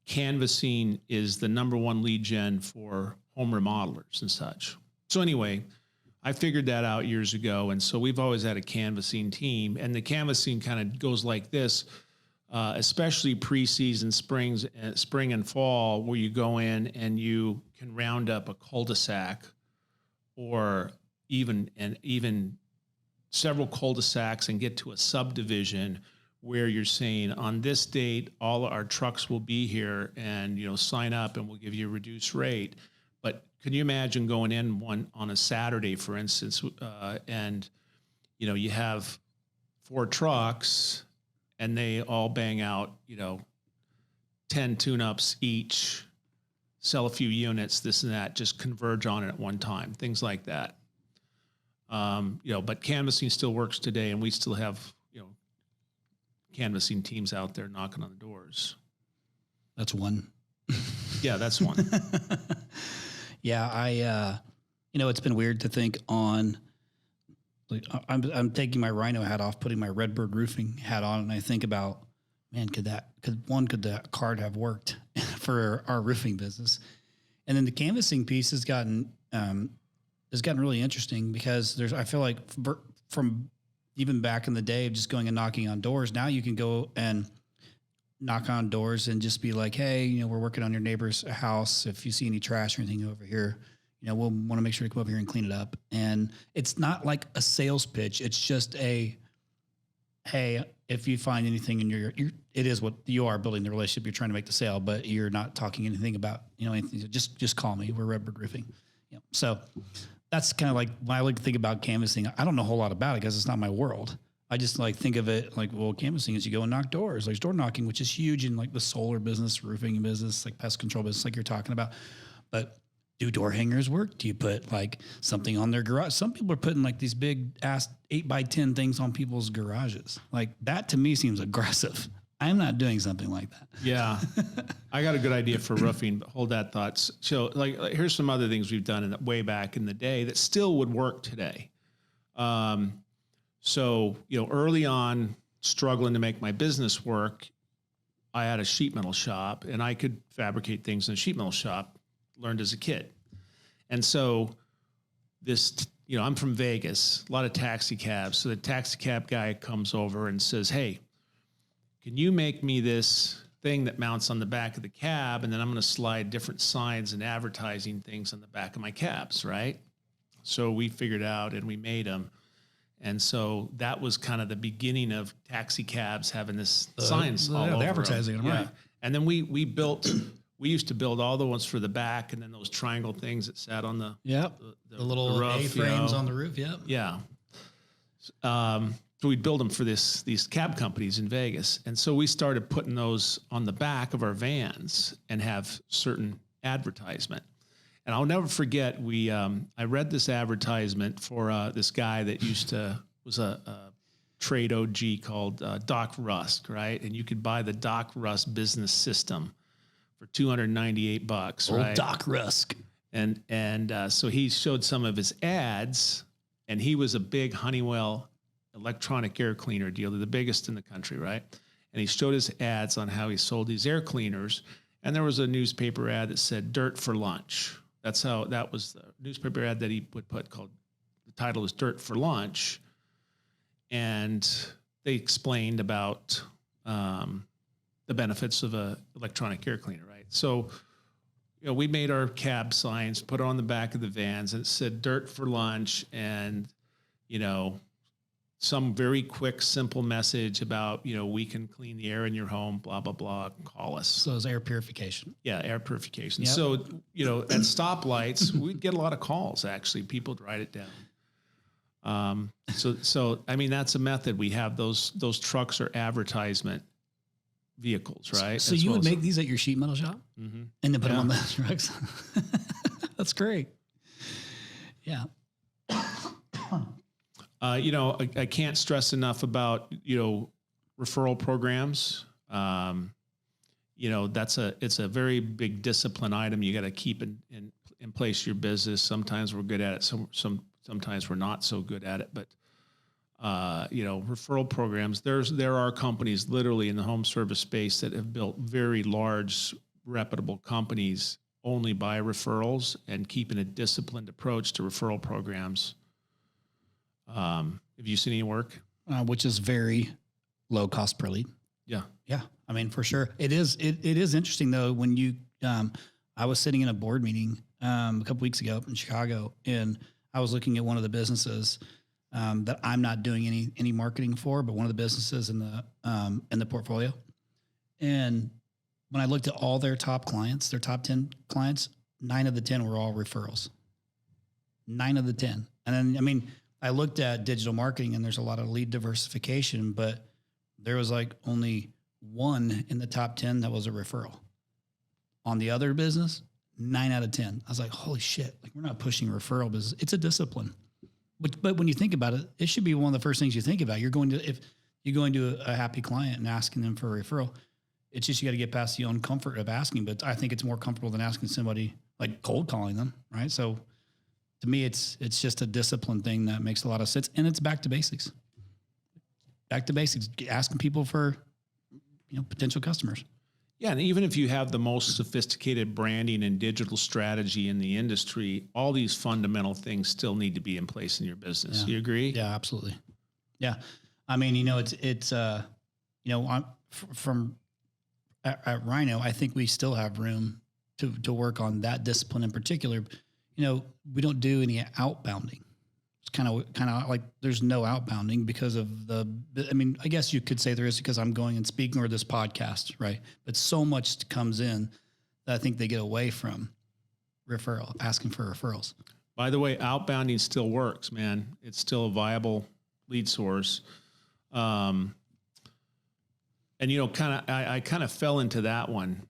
canvassing is the number one lead gen for home remodelers and such. So anyway, I figured that out years ago. And so we've always had a canvassing team, and the canvassing kind of goes like this, especially preseason spring and fall, where you go in and you can round up a cul-de-sac or even several cul-de-sacs and get to a subdivision where you're saying on this date, all our trucks will be here and, sign up and we'll give you a reduced rate. But can you imagine going in on a Saturday, for instance, and, you have 4 trucks and they all bang out, 10 tune-ups each, sell a few units, this and that, just converge on it at one time, things like that. But canvassing still works today, and we still have, canvassing teams out there knocking on the doors. That's one. Yeah, that's one. Yeah, it's been weird to think on. Like, I'm taking my Rhino hat off, putting my Redbird roofing hat on, and I think about, man, could that card have worked for our roofing business? And then the canvassing piece has gotten really interesting because I feel like from even back in the day of just going and knocking on doors, now you can go and knock on doors and just be like, hey, we're working on your neighbor's house. If you see any trash or anything over here, we'll want to make sure to come over here and clean it up. And it's not like a sales pitch. It's just hey, if you find anything in it is what you are, building the relationship. You're trying to make the sale, but you're not talking anything about, anything. Just call me. We're Redbird Roofing. So that's kind of like when I think about canvassing. I don't know a whole lot about it because it's not my world. I just think of it like, well, canvassing is you go and knock doors, like door knocking, which is huge in like the solar business, roofing business, like pest control business, like you're talking about. But do door hangers work? Do you put like something on their garage? Some people are putting like these big ass 8x10 things on people's garages. Like that to me seems aggressive. I'm not doing something like that. Yeah. I got a good idea for roofing, but hold that thought. So like here's some other things we've done way back in the day that still would work today. So, early on, struggling to make my business work, I had a sheet metal shop and I could fabricate things in a sheet metal shop, learned as a kid. And so I'm from Vegas, a lot of taxi cabs. So the taxi cab guy comes over and says, hey, can you make me this thing that mounts on the back of the cab? And then I'm going to slide different signs and advertising things on the back of my cabs, right? So we figured out and we made them. And so that was kind of the beginning of taxi cabs having this signs all over the advertising them. Right. And then we used to build all the ones for the back and then those triangle things that sat on the little the roof, A-frames on the roof. Yep. Yeah. So we'd build them for these cab companies in Vegas. And so we started putting those on the back of our vans and have certain advertisement. And I'll never forget, I read this advertisement for this guy that was a trade OG called Doc Rusk, right? And you could buy the Doc Rusk business system for $298, right? Old Doc Rusk. And so he showed some of his ads, and he was a big Honeywell electronic air cleaner dealer, the biggest in the country, right? And he showed his ads on how he sold these air cleaners. And there was a newspaper ad that said "Dirt for Lunch." That was the newspaper ad that he would put the title is "Dirt for Lunch." And they explained about the benefits of a electronic air cleaner, right? So, we made our cab signs, put it on the back of the vans, and it said "Dirt for Lunch," and, some very quick, simple message about, we can clean the air in your home, blah, blah, blah, call us. So it's air purification. Yeah, air purification. Yep. So, at stoplights, we'd get a lot of calls, actually. People would write it down. So I mean, that's a method. We have those trucks are advertisement vehicles, right? So you would make these at your sheet metal shop and then put them on the trucks? That's great. Yeah. I can't stress enough about, referral programs. It's a very big discipline item. You got to keep in place your business. Sometimes we're good at it. Sometimes we're not so good at it, but, referral programs, there are companies literally in the home service space that have built very large, reputable companies only by referrals and keeping a disciplined approach to referral programs. Have you seen any work? Which is very low cost per lead. Yeah. Yeah. I mean, for sure. It is interesting though, when you, I was sitting in a board meeting, a couple weeks ago in Chicago, and I was looking at one of the businesses, that I'm not doing any marketing for, but one of the businesses in the portfolio. And when I looked at all their top clients, their top 10 clients, 9 of the 10 were all referrals. 9 of the 10. And then, I mean, I looked at digital marketing and there's a lot of lead diversification, but there was like only 1 in the top 10 that was a referral. On the other business, 9 out of 10. I was like, holy shit, like we're not pushing referral business. It's a discipline. But when you think about it, it should be one of the first things you think about. If you're going to a happy client and asking them for a referral, it's just, you got to get past the own comfort of asking, but I think it's more comfortable than asking somebody, like cold calling them. Right. So, to me, it's just a discipline thing that makes a lot of sense, and it's back to basics. Back to basics, asking people for, potential customers. Yeah, and even if you have the most sophisticated branding and digital strategy in the industry, all these fundamental things still need to be in place in your business. Yeah. You agree? Yeah, absolutely. Yeah, I mean, from at Rhino, I think we still have room to work on that discipline in particular. We don't do any outbounding. It's kind of like there's no outbounding because of I guess you could say there is because I'm going and speaking or this podcast, right? But so much comes in that I think they get away from asking for referrals. By the way, outbounding still works, man. It's still a viable lead source. And, I kind of fell into that one.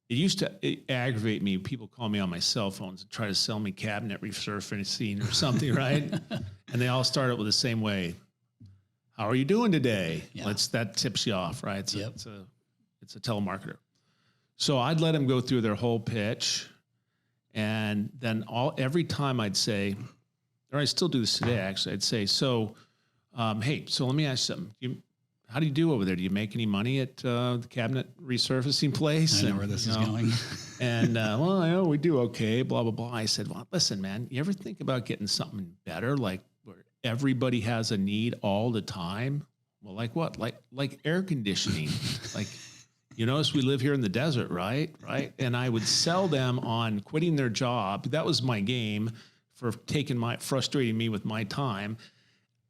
it used to aggravate me. People call me on my cell phones and try to sell me cabinet resurfacing or something, right? And they all start out with the same way. How are you doing today? Yeah. That tips you off, right? Yep. It's a telemarketer. So I'd let them go through their whole pitch. And then every time I'd say, or I still do this today, actually, I'd say, so, hey, so let me ask you something. How do you do over there? Do you make any money at the cabinet resurfacing place? I know where this is going. And, well, I know we do okay, blah, blah, blah. I said, well, listen, man, you ever think about getting something better, like where everybody has a need all the time? Well, like what? Like air conditioning. Like, you notice we live here in the desert, right? Right. And I would sell them on quitting their job. That was my game for frustrating me with my time.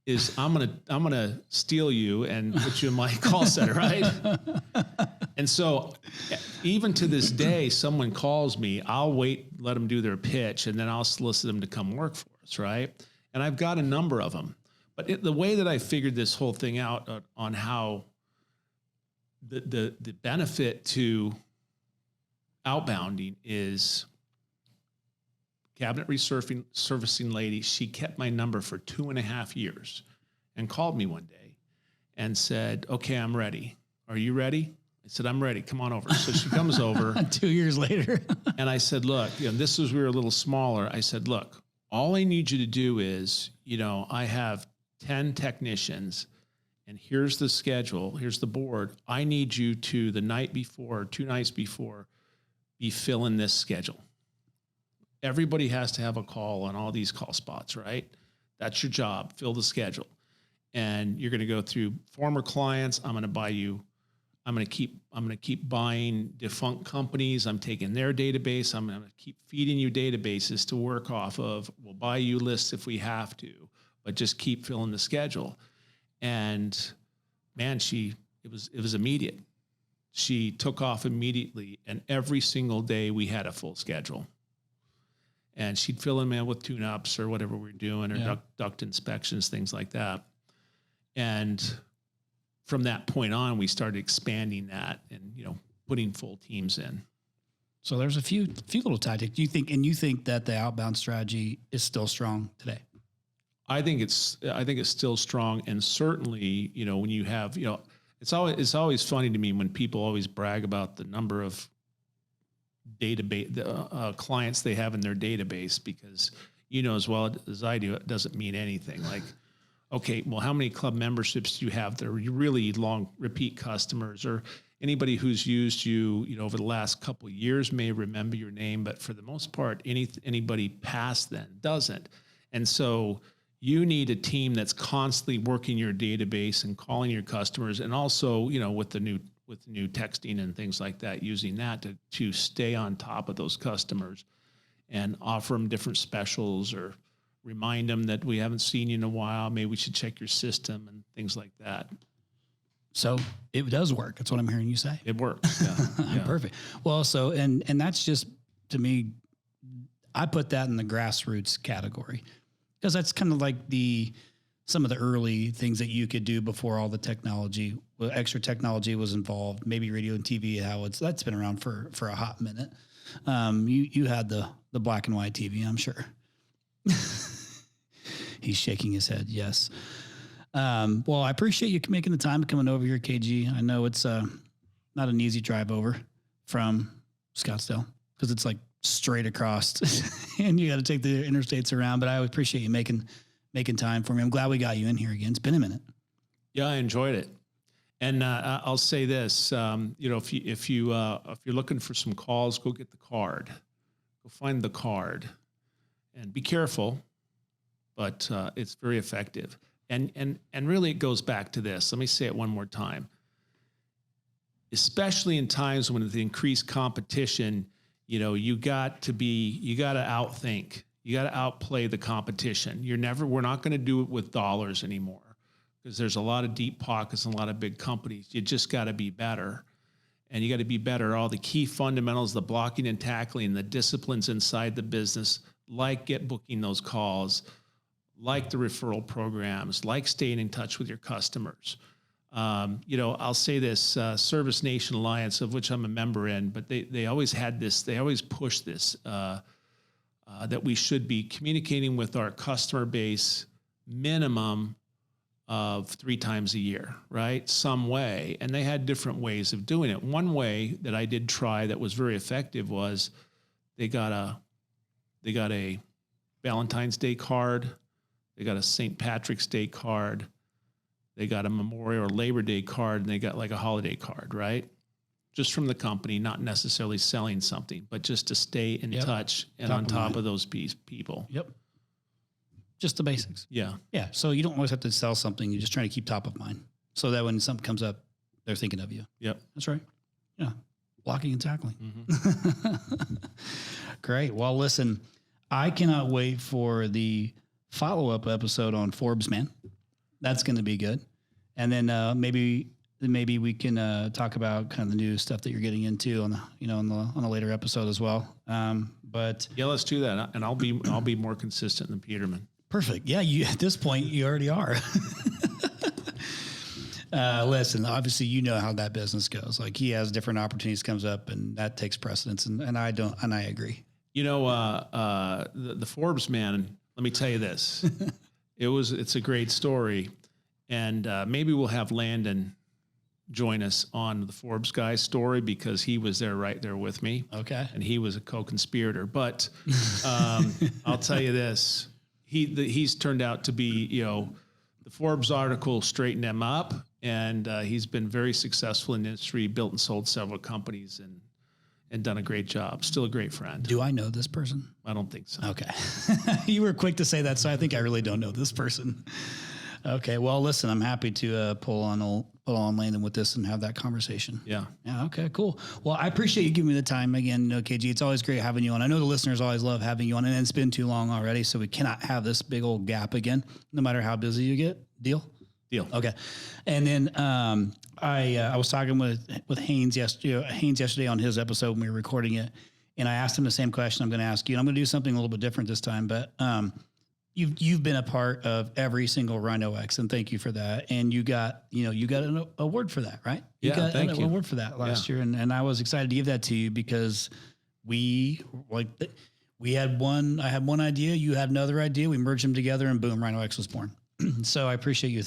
Is I'm gonna steal you and put you in my call center, right? And so, even to this day, someone calls me, I'll let them do their pitch, and then I'll solicit them to come work for us, right? And I've got a number of them. But the way that I figured this whole thing out on how the benefit to outbounding is. Cabinet resurfacing lady, she kept my number for 2.5 years and called me one day and said, okay, I'm ready. Are you ready? I said, I'm ready. Come on over. So she comes over. 2 years later. And I said, look, this was, we were a little smaller. I said, look, all I need you to do is, I have 10 technicians and here's the schedule. Here's the board. I need you to the night before, 2 nights before, be filling this schedule. Everybody has to have a call on all these call spots, right? That's your job. Fill the schedule. And you're going to go through former clients. I'm going to keep buying defunct companies. I'm taking their database. I'm going to keep feeding you databases to work off of. We'll buy you lists if we have to, but just keep filling the schedule. And man, it was immediate. She took off immediately, and every single day we had a full schedule. And she'd fill them in with tune-ups or whatever we're doing, or duct inspections, things like that. And from that point on, we started expanding that and, putting full teams in. So there's a few little tactics. You think that the outbound strategy is still strong today? I think it's still strong. And certainly, when you have, it's always funny to me when people always brag about the number of database clients they have in their database, because as well as I do, it doesn't mean anything. Like, okay, well, how many club memberships do you have that are really long repeat customers, or anybody who's used you, over the last couple of years may remember your name, but for the most part, anybody past then doesn't. And so you need a team that's constantly working your database and calling your customers, and also, with the new texting and things like that, using that to stay on top of those customers and offer them different specials or remind them that we haven't seen you in a while. Maybe we should check your system and things like that. So it does work. That's what I'm hearing you say. It works. Yeah. Yeah. Perfect. Well, so, and that's just, to me, I put that in the grassroots category, because that's kind of like some of the early things that you could do before all the technology, extra technology was involved, maybe radio and TV, that's been around for a hot minute. You had the black and white TV, I'm sure. He's shaking his head. Yes. Well, I appreciate you making the time coming over here, KG. I know it's not an easy drive over from Scottsdale, because it's like straight across and you got to take the interstates around, but I would appreciate you making time for me. I'm glad we got you in here again. It's been a minute. Yeah, I enjoyed it. And I'll say this, if you're looking for some calls, go get the card. Go find the card, and be careful, but it's very effective. And really, it goes back to this. Let me say it one more time. Especially in times when with the increased competition, you got to outthink. You got to outplay the competition. We're not going to do it with dollars anymore, because there's a lot of deep pockets and a lot of big companies. You just got to be better. And you got to be better. All the key fundamentals, the blocking and tackling, the disciplines inside the business, like booking those calls, like the referral programs, like staying in touch with your customers, I'll say this, Service Nation Alliance, of which I'm a member in, but they always had this, they always push this, that we should be communicating with our customer base minimum of 3 times a year, right? Some way. And they had different ways of doing it. One way that I did try that was very effective was they got a Valentine's Day card. They got a St. Patrick's Day card. They got a Memorial or Labor Day card, and they got like a holiday card, right? Just from the company, not necessarily selling something, but just to stay in touch and on top of those people. Yep. Just the basics. Yeah. Yeah. So you don't always have to sell something. You're just trying to keep top of mind so that when something comes up, they're thinking of you. Yep. That's right. Yeah. Blocking and tackling. Mm-hmm. Great. Well, listen, I cannot wait for the follow-up episode on Forbes, man. That's going to be good. And then maybe we can talk about kind of the new stuff that you're getting into on the later episode as well. But yeah, let's do that. And I'll be more consistent than Peterman. Perfect. Yeah. At this point, you already are. Listen, obviously, you know how that business goes. Like he has different opportunities comes up and that takes precedence. And I agree. The Forbes, man, let me tell you this. It's a great story. And maybe we'll have Landon join us on the Forbes guy's story because he was right there with me. Okay. And he was a co-conspirator. But I'll tell you this, he's turned out to be, the Forbes article straightened him up, and he's been very successful in the industry, built and sold several companies and done a great job. Still a great friend. Do I know this person? I don't think so. Okay. You were quick to say that, so I think I really don't know this person. Okay. Well, listen, I'm happy to pull on Landon with this and have that conversation. Yeah. Yeah. Okay, cool. Well, I appreciate you giving me the time again, KG. It's always great having you on. I know the listeners always love having you on, and it's been too long already, so we cannot have this big old gap again, no matter how busy you get. Deal? Okay. And then I was talking with Haynes yesterday on his episode when we were recording it, and I asked him the same question I'm going to ask you. And I'm going to do something a little bit different this time, but you've been a part of every single RYNOx, and thank you for that. And you got an award for that, right? You got an award for that last year, and I was excited to give that to you because I had one idea, you had another idea, we merged them together, and boom, RYNOx was born. So I appreciate you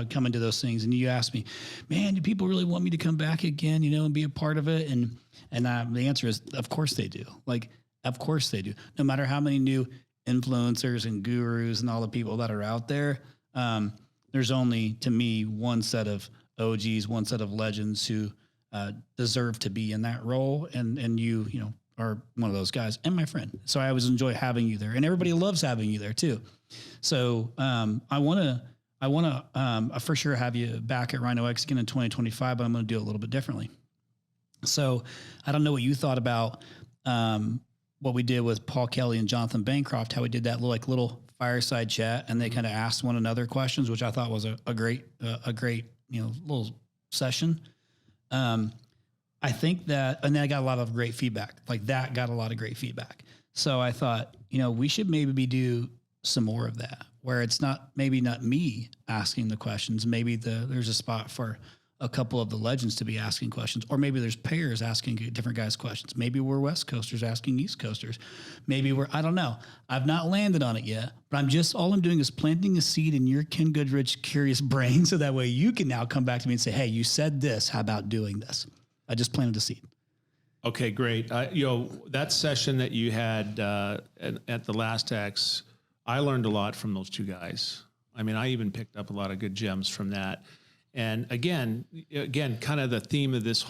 coming to those things. And you asked me, man, do people really want me to come back again, and be a part of it? And the answer is, of course they do. Like, of course they do. No matter how many new influencers and gurus and all the people that are out there, there's only, to me, one set of OGs, one set of legends who deserve to be in that role. And you are one of those guys and my friend. So I always enjoy having you there, and everybody loves having you there too. So I want to for sure have you back at RYNOx again in 2025, but I'm going to do it a little bit differently. So I don't know what you thought about what we did with Paul Kelly and Jonathan Bancroft, how we did that little fireside chat, and they kind of asked one another questions, which I thought was a great little session. I think that, and then I got a lot of great feedback. Like that got a lot of great feedback. So I thought, we should maybe do some more of that, where it's maybe not me asking the questions. Maybe there's a spot for a couple of the legends to be asking questions, or maybe there's pairs asking different guys questions. Maybe we're West Coasters asking East Coasters. Maybe I don't know. I've not landed on it yet, but all I'm doing is planting a seed in your Ken Goodrich curious brain. So that way you can now come back to me and say, hey, you said this, how about doing this? I just planted a seed. Okay, great. That session that you had at the Last X, I learned a lot from those two guys. I mean, I even picked up a lot of good gems from that. And again, kind of the theme of this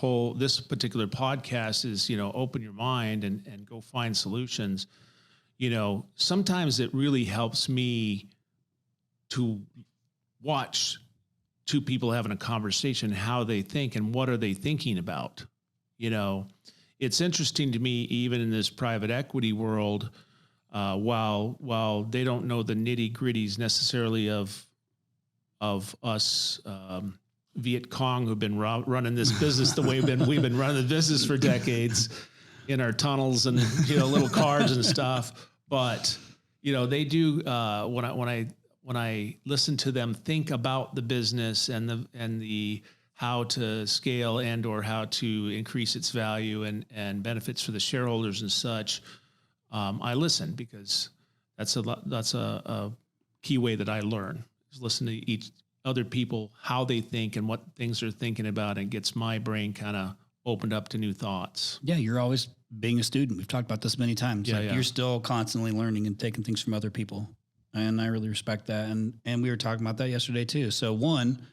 particular podcast is, open your mind and go find solutions. Sometimes it really helps me to watch two people having a conversation, how they think and what are they thinking about. It's interesting to me, even in this private equity world, while they don't know the nitty gritties necessarily of us Viet Cong who've been running this business the way we've been running the business for decades in our tunnels and little cars and stuff. But they do when when I listen to them think about the business and the how to scale and or how to increase its value and benefits for the shareholders and such, I listen, because that's a key way that I learn, is listen to each other people, how they think and what things they're thinking about, and gets my brain kind of opened up to new thoughts. Yeah, you're always being a student. We've talked about this many times. Yeah, You're still constantly learning and taking things from other people. And I really respect that. And we were talking about that yesterday too. So one,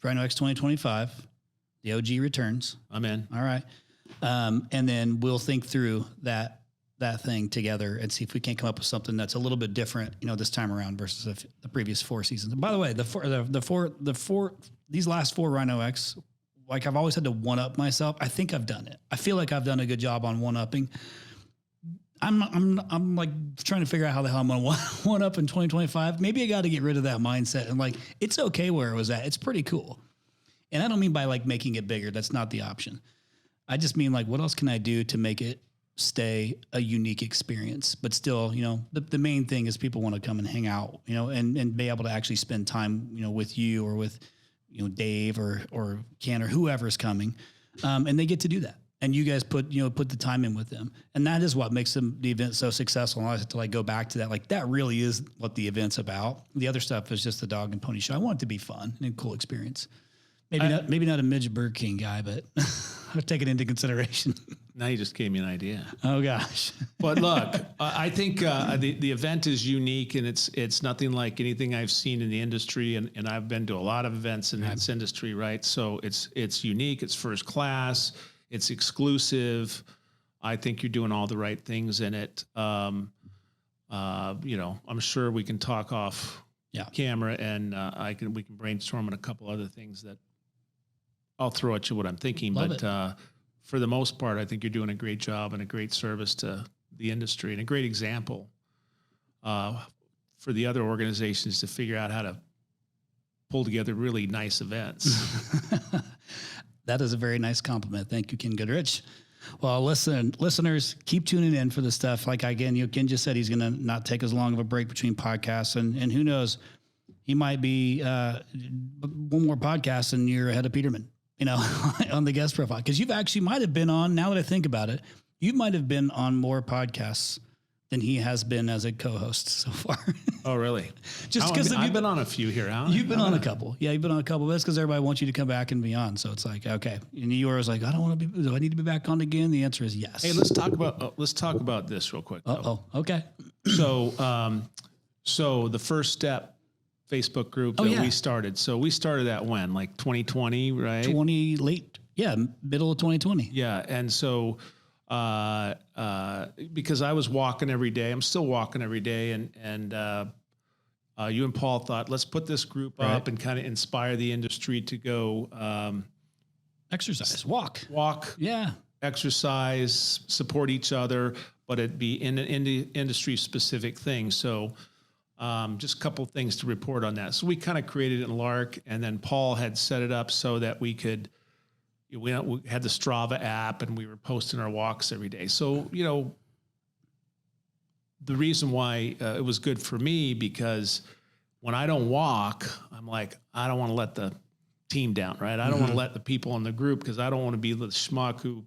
RYNOx 2025, the OG returns. I'm in. All right. And then we'll think through that thing together and see if we can't come up with something that's a little bit different, this time around versus the previous 4 seasons. And by the way, these last 4 RYNOx, like I've always had to one up myself. I think I've done it. I feel like I've done a good job on one upping. I'm like trying to figure out how the hell I'm going to one up in 2025. Maybe I got to get rid of that mindset and like, it's okay where it was at. It's pretty cool. And I don't mean by like making it bigger. That's not the option. I just mean like, what else can I do to make it stay a unique experience, but still, the main thing is people want to come and hang out, and be able to actually spend time, with you or with, Dave or Ken or whoever's coming. And they get to do that. And you guys put the time in with them. And that is what makes the event so successful. And I have to like go back to that. Like that really is what the event's about. The other stuff is just the dog and pony show. I want it to be fun and a cool experience. Maybe not a midget Burger King guy, but I'll take it into consideration. Now you just gave me an idea. Oh gosh. But look, I think the event is unique, and it's nothing like anything I've seen in the industry, and I've been to a lot of events in this industry, right? So it's unique, it's first class, it's exclusive. I think you're doing all the right things in it. I'm sure we can talk off camera, and we can brainstorm on a couple other things that I'll throw at you what I'm thinking. Love but for the most part, I think you're doing a great job and a great service to the industry and a great example for the other organizations to figure out how to pull together really nice events. That is a very nice compliment. Thank you, Ken Goodrich. Well, listeners, keep tuning in for the stuff. Like again, Ken just said he's going to not take as long of a break between podcasts, and who knows, he might be one more podcast and you're ahead of Peterman, on the guest profile. Because you've actually might have been on, now that I think about it, you might have been on more podcasts than he has been as a co-host so far. Oh, really? Just because I've been on a few here. You've been on a couple. Yeah, you've been on a couple. That's because everybody wants you to come back and be on. So it's like, okay. And you were like, I don't want to be. Do I need to be back on again? The answer is yes. Hey, let's talk about this real quick. Okay. So the First Step Facebook group that we started. So we started that when, like 2020, right? Middle of 2020. Yeah, and so. Because I was walking every day, I'm still walking every day, and you and Paul thought, let's put this group up and kind of inspire the industry to go exercise, walk, exercise, support each other, but it'd be in an industry specific thing. So just a couple of things to report on that. So we kind of created it in Lark, and then Paul had set it up so that we could. We had the Strava app, and we were posting our walks every day. So, the reason why it was good for me, because when I don't walk, I'm like, I don't want to let the team down, right? I don't want to let the people in the group, because I don't want to be the schmuck who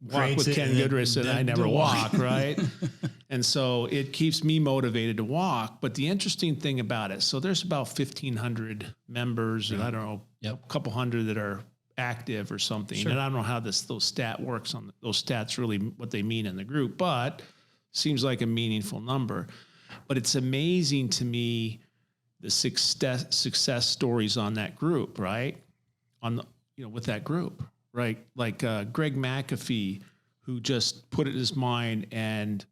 walk with Ken Goodrich and I never walk, right? And so it keeps me motivated to walk. But the interesting thing about it, so there's about 1,500 members, and I don't know, a couple hundred that are active or something. Sure. And I don't know how those stats really what they mean in the group, but seems like a meaningful number. But it's amazing to me the success stories on that group, right? With that group, right? Like Greg McAfee, who just put it in his mind, and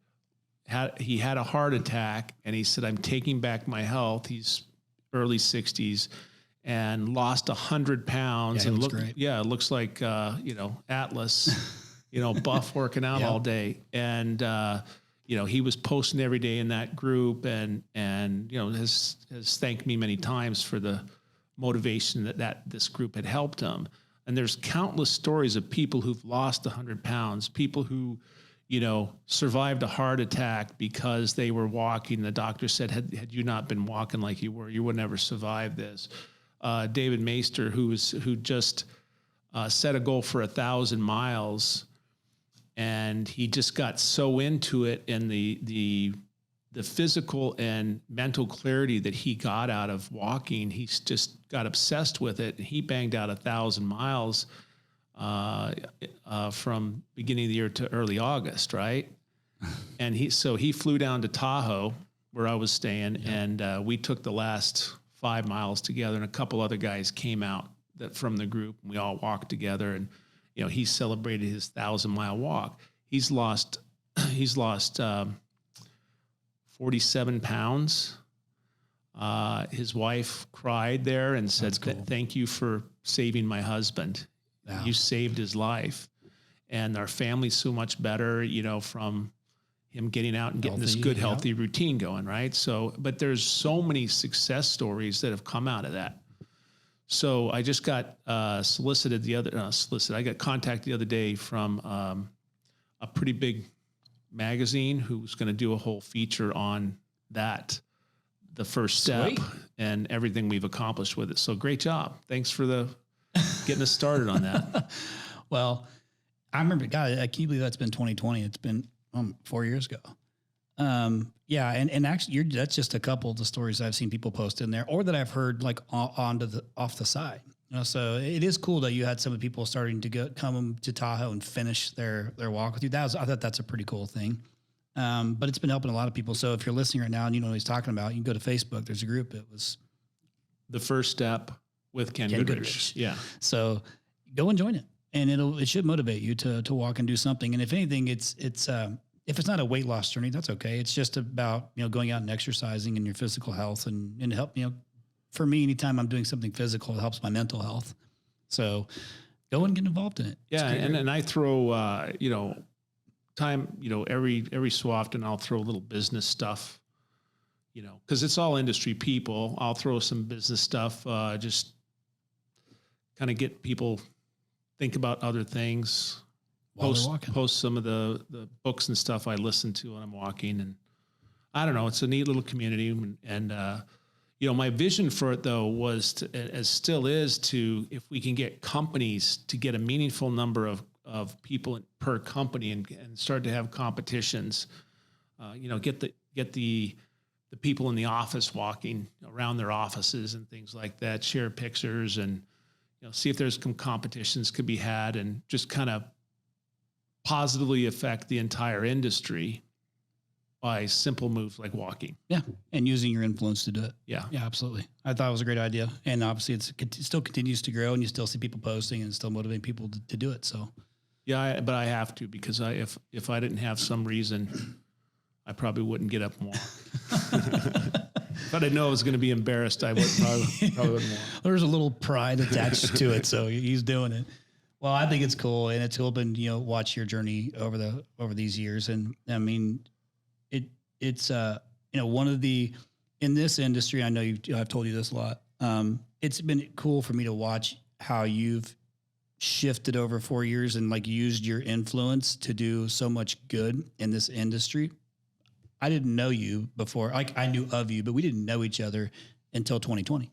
he had a heart attack, and he said, I'm taking back my health. He's early 60s. And lost 100 pounds, and it looks like Atlas, buff, working out all day, and he was posting every day in that group, and has thanked me many times for the motivation that this group had helped him. And there's countless stories of people who've lost 100 pounds, people who, survived a heart attack because they were walking. The doctor said, had you not been walking like you were, you would never survive this. David Maister, who just set a goal for 1,000 miles, and he just got so into it, and the physical and mental clarity that he got out of walking, he's just got obsessed with it. And he banged out 1,000 miles from beginning of the year to early August, right? And he flew down to Tahoe, where I was staying, and we took the last 5 miles together, and a couple other guys came out from the group, and we all walked together, and he celebrated his 1,000-mile walk. He's lost 47 pounds. His wife cried there and said, cool. Thank you for saving my husband. Wow. You saved his life. And our family's so much better, from him getting out and getting this good, healthy routine going, right? So, but there's so many success stories that have come out of that. So I just got I got contacted the other day from a pretty big magazine who's going to do a whole feature on that, the first step. Sweet. And everything we've accomplished with it. So great job. Thanks for getting us started on that. Well, I remember, God, I can't believe that's been 2020. It's been 4 years ago. Yeah. And actually that's just a couple of the stories I've seen people post in there, or that I've heard like off the side. So it is cool that you had some of the people starting to come to Tahoe and finish their walk with you. I thought that's a pretty cool thing. But it's been helping a lot of people. So if you're listening right now and you know what he's talking about, you can go to Facebook. There's a group. It was The First Step with Ken Goodrich. Yeah. So go and join it, and it should motivate you to walk and do something. And if anything, it's if it's not a weight loss journey, that's okay. It's just about, going out and exercising and your physical health and help, for me, anytime I'm doing something physical, it helps my mental health. So go and get involved in it. Yeah. And I throw, time, every so often I'll throw a little business stuff, cause it's all industry people. I'll throw some business stuff, just kind of get people think about other things. Post some of the books and stuff I listen to when I'm walking, and I don't know, it's a neat little community. And my vision for it though was still is if we can get companies to get a meaningful number of people per company and start to have competitions, get the people in the office walking around their offices and things like that, share pictures, and see if there's some competitions could be had, and just kind of positively affect the entire industry by simple moves like walking. Yeah. And using your influence to do it. Yeah. Yeah, absolutely. I thought it was a great idea. And obviously it still continues to grow, and you still see people posting and still motivating people to do it. So yeah, but I have to, because if I didn't have some reason, I probably wouldn't get up and walk. If I didn't know I was going to be embarrassed, I would probably wouldn't walk. There's a little pride attached to it. So he's doing it. Well, I think it's cool, and it's cool to watch your journey over these years. And I mean, it's one of the, in this industry, I know I've told you this a lot. It's been cool for me to watch how you've shifted over 4 years and like used your influence to do so much good in this industry. I didn't know you before. Like, I knew of you, but we didn't know each other until 2020.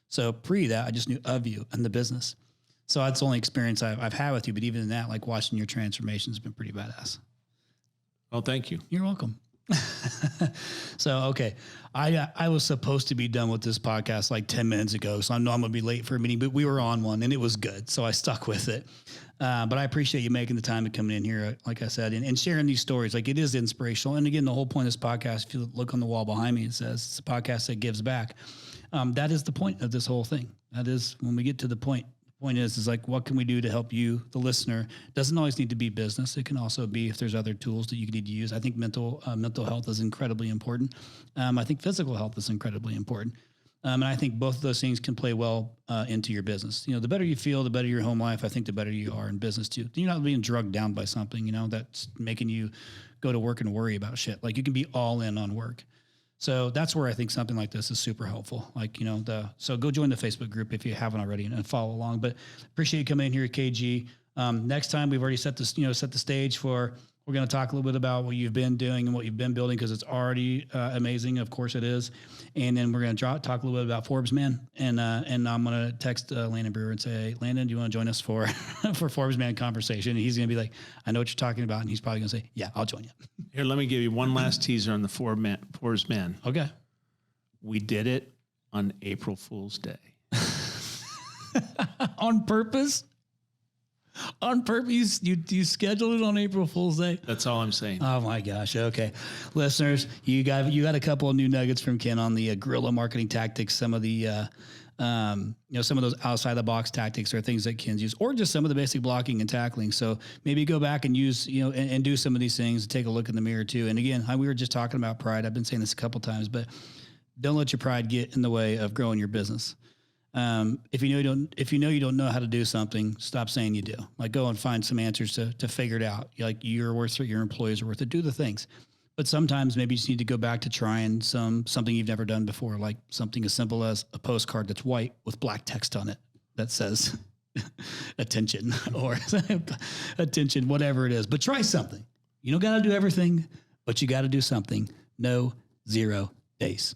So pre that, I just knew of you and the business. So that's the only experience I've had with you. But even in that, like watching your transformation has been pretty badass. Well, thank you. You're welcome. So, okay. I was supposed to be done with this podcast like 10 minutes ago. So I know I'm going to be late for a meeting, but we were on one and it was good. So I stuck with it. But I appreciate you making the time to come in here, like I said, and sharing these stories. Like, it is inspirational. And again, the whole point of this podcast, if you look on the wall behind me, it says it's a podcast that gives back. That is the point of this whole thing. That is when we get to the point. Point is like, what can we do to help you, the listener? Doesn't always need to be business. It can also be if there's other tools that you need to use. I think mental health is incredibly important. I think physical health is incredibly important. And I think both of those things can play well into your business. The better you feel, the better your home life, I think the better you are in business too. You're not being drugged down by something, that's making you go to work and worry about shit. Like, you can be all in on work. So that's where I think something like this is super helpful. Like, so go join the Facebook group if you haven't already and follow along. But appreciate you coming in here, KG. Next time, we've already set the stage for We're going to talk a little bit about what you've been doing and what you've been building, because it's already amazing. Of course it is. And then we're going to talk a little bit about Forbes Man. And I'm going to text Landon Brewer and say, hey, Landon, do you want to join us for Forbes Man conversation? And he's going to be like, I know what you're talking about. And he's probably going to say, yeah, I'll join you. Here, let me give you one last teaser on the Forbes Man. Okay. We did it on April Fool's Day. On purpose? On purpose, you scheduled it on April Fool's Day. That's all I'm saying. Oh my gosh! Okay, listeners, you got a couple of new nuggets from Ken on the guerrilla marketing tactics. Some of the some of those outside the box tactics are things that Ken's use, or just some of the basic blocking and tackling. So maybe go back and use and do some of these things. Take a look in the mirror too. And again, we were just talking about pride. I've been saying this a couple times, but don't let your pride get in the way of growing your business. If you don't know how to do something, stop saying you do. Like, go and find some answers to figure it out. Like, you're worth it, your employees are worth it. Do the things. But sometimes maybe you just need to go back to trying something you've never done before, like something as simple as a postcard that's white with black text on it that says attention or attention, whatever it is. But try something. You don't got to do everything, but you got to do something. No 0 days.